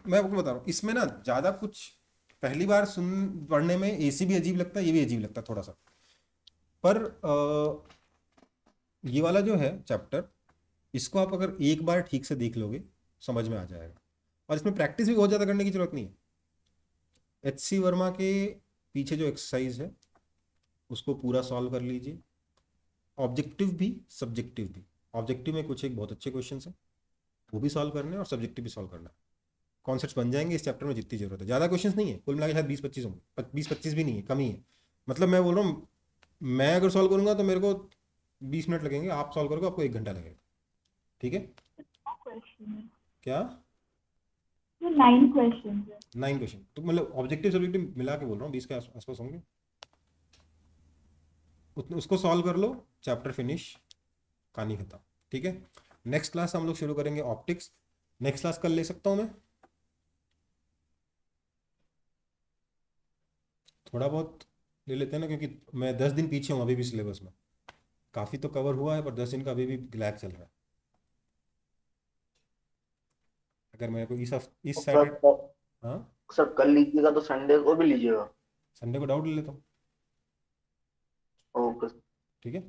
मैं आपको बता रहा हूँ इसमें ना ज़्यादा कुछ, पहली बार सुन पढ़ने में एसी भी अजीब लगता है, ये भी अजीब लगता है थोड़ा सा, पर ये वाला जो है चैप्टर, इसको आप अगर एक बार ठीक से देख लोगे समझ में आ जाएगा। और इसमें प्रैक्टिस भी बहुत ज़्यादा करने की जरूरत नहीं है। HC वर्मा के पीछे जो एक्सरसाइज है उसको पूरा सॉल्व कर लीजिए, ऑब्जेक्टिव भी सब्जेक्टिव भी। ऑब्जेक्टिव में कुछ एक बहुत अच्छे क्वेश्चन है वो भी सॉल्व करने हैं और सब्जेक्टिव भी सॉल्व करना है। कॉन्सेप्ट्स बन जाएंगे इस चैप्टर में जितनी जरूरत है। ज़्यादा क्वेश्चंस नहीं है, कुल मिला के शायद 20-25 होंगे, 20-25 भी नहीं है, कम ही है। मतलब मैं बोल रहा हूँ, मैं अगर सॉल्व करूंगा तो मेरे को 20 मिनट लगेंगे, आप सॉल्व करोगे आपको 1 घंटा लगेगा। ठीक है, क्वेश्चन है क्या तो 9 क्वेश्चन है। 9 क्वेश्चन, तो मतलब ऑब्जेक्टिव सब्जेक्टिव मिला के बोल रहा हूँ 20 के आसपास होंगे, उतने उसको सॉल्व कर लो, चैप्टर फिनिश, कहानी खत्म। ठीक है, नेक्स्ट क्लास हम लोग शुरू करेंगे ऑप्टिक्स। नेक्स्ट क्लास कल ले सकता हूँ मैं? थोड़ा बहुत ले लेते हैं ना, क्योंकि मैं 10 दिन पीछे हूँ अभी भी सिलेबस में। काफ़ी तो कवर हुआ है पर 10 दिन का अभी भी लैग चल रहा है। अगर मेरे को इस सर सैटरडे, हाँ सर कल लीजिएगा तो संडे को भी लीजिएगा। संडे को डाउट ले लेता हूँ। ओके। ठीक है,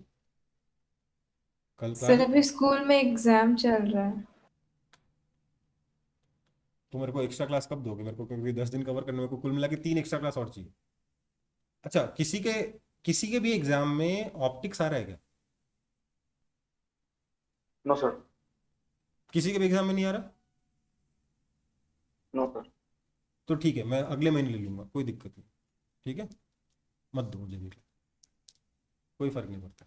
कल सर प्लान, अभी स्कूल में एग्जाम चल रहा है। तो मेरे को एक्स्ट्रा क्लास कब दोगे मेरे को, क्योंकि 10 दिन कवर करने में मेरे को कुल मिला के 3 एक्स्ट्रा क्लास और चाहिए। अच्छा, किसी के भी एग्जाम में ऑप्टिक्स आ रहा है क्या? No sir. किसी के भी एग्जाम में नहीं आ रहा? No sir. तो ठीक है, मैं अगले महीने ले लूंगा, कोई दिक्कत नहीं। ठीक है, मत दो मुझे भी, कोई फर्क नहीं पड़ता,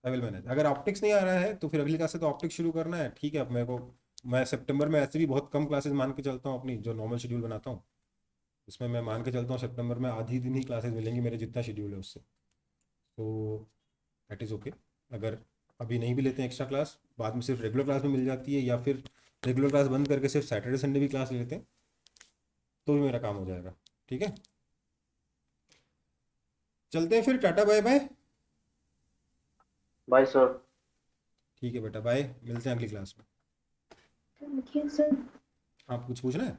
आई विल मैनेज। अगर ऑप्टिक्स नहीं आ रहा है तो फिर अगली क्लास से तो ऑप्टिक्स शुरू करना है। ठीक है, अब मेरे को, मैं सितंबर में ऐसे भी बहुत कम क्लासेस मान के चलता हूँ, अपनी जो नॉर्मल शेड्यूल बनाता हूँ उसमें मैं मान के चलता हूँ सितंबर में आधी दिन ही क्लासेस मिलेंगी मेरे जितना शेड्यूल है उससे, तो दैट इज़ ओके। अगर अभी नहीं भी लेते हैं एक्स्ट्रा क्लास, बाद में सिर्फ रेगुलर क्लास में मिल जाती है, या फिर रेगुलर क्लास बंद करके सिर्फ सैटरडे संडे भी क्लास ले लेते हैं तो भी मेरा काम हो जाएगा। ठीक है, चलते हैं फिर, tata bye bye. Bye sir. ठीक है बेटा, बाय, मिलते हैं अगली क्लास में। Thank you sir. आप कुछ पूछना है?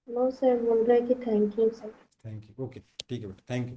नो सर, बोल रहे कि thank you sir. Thank you, okay ठीक है बेटा, थैंक यू।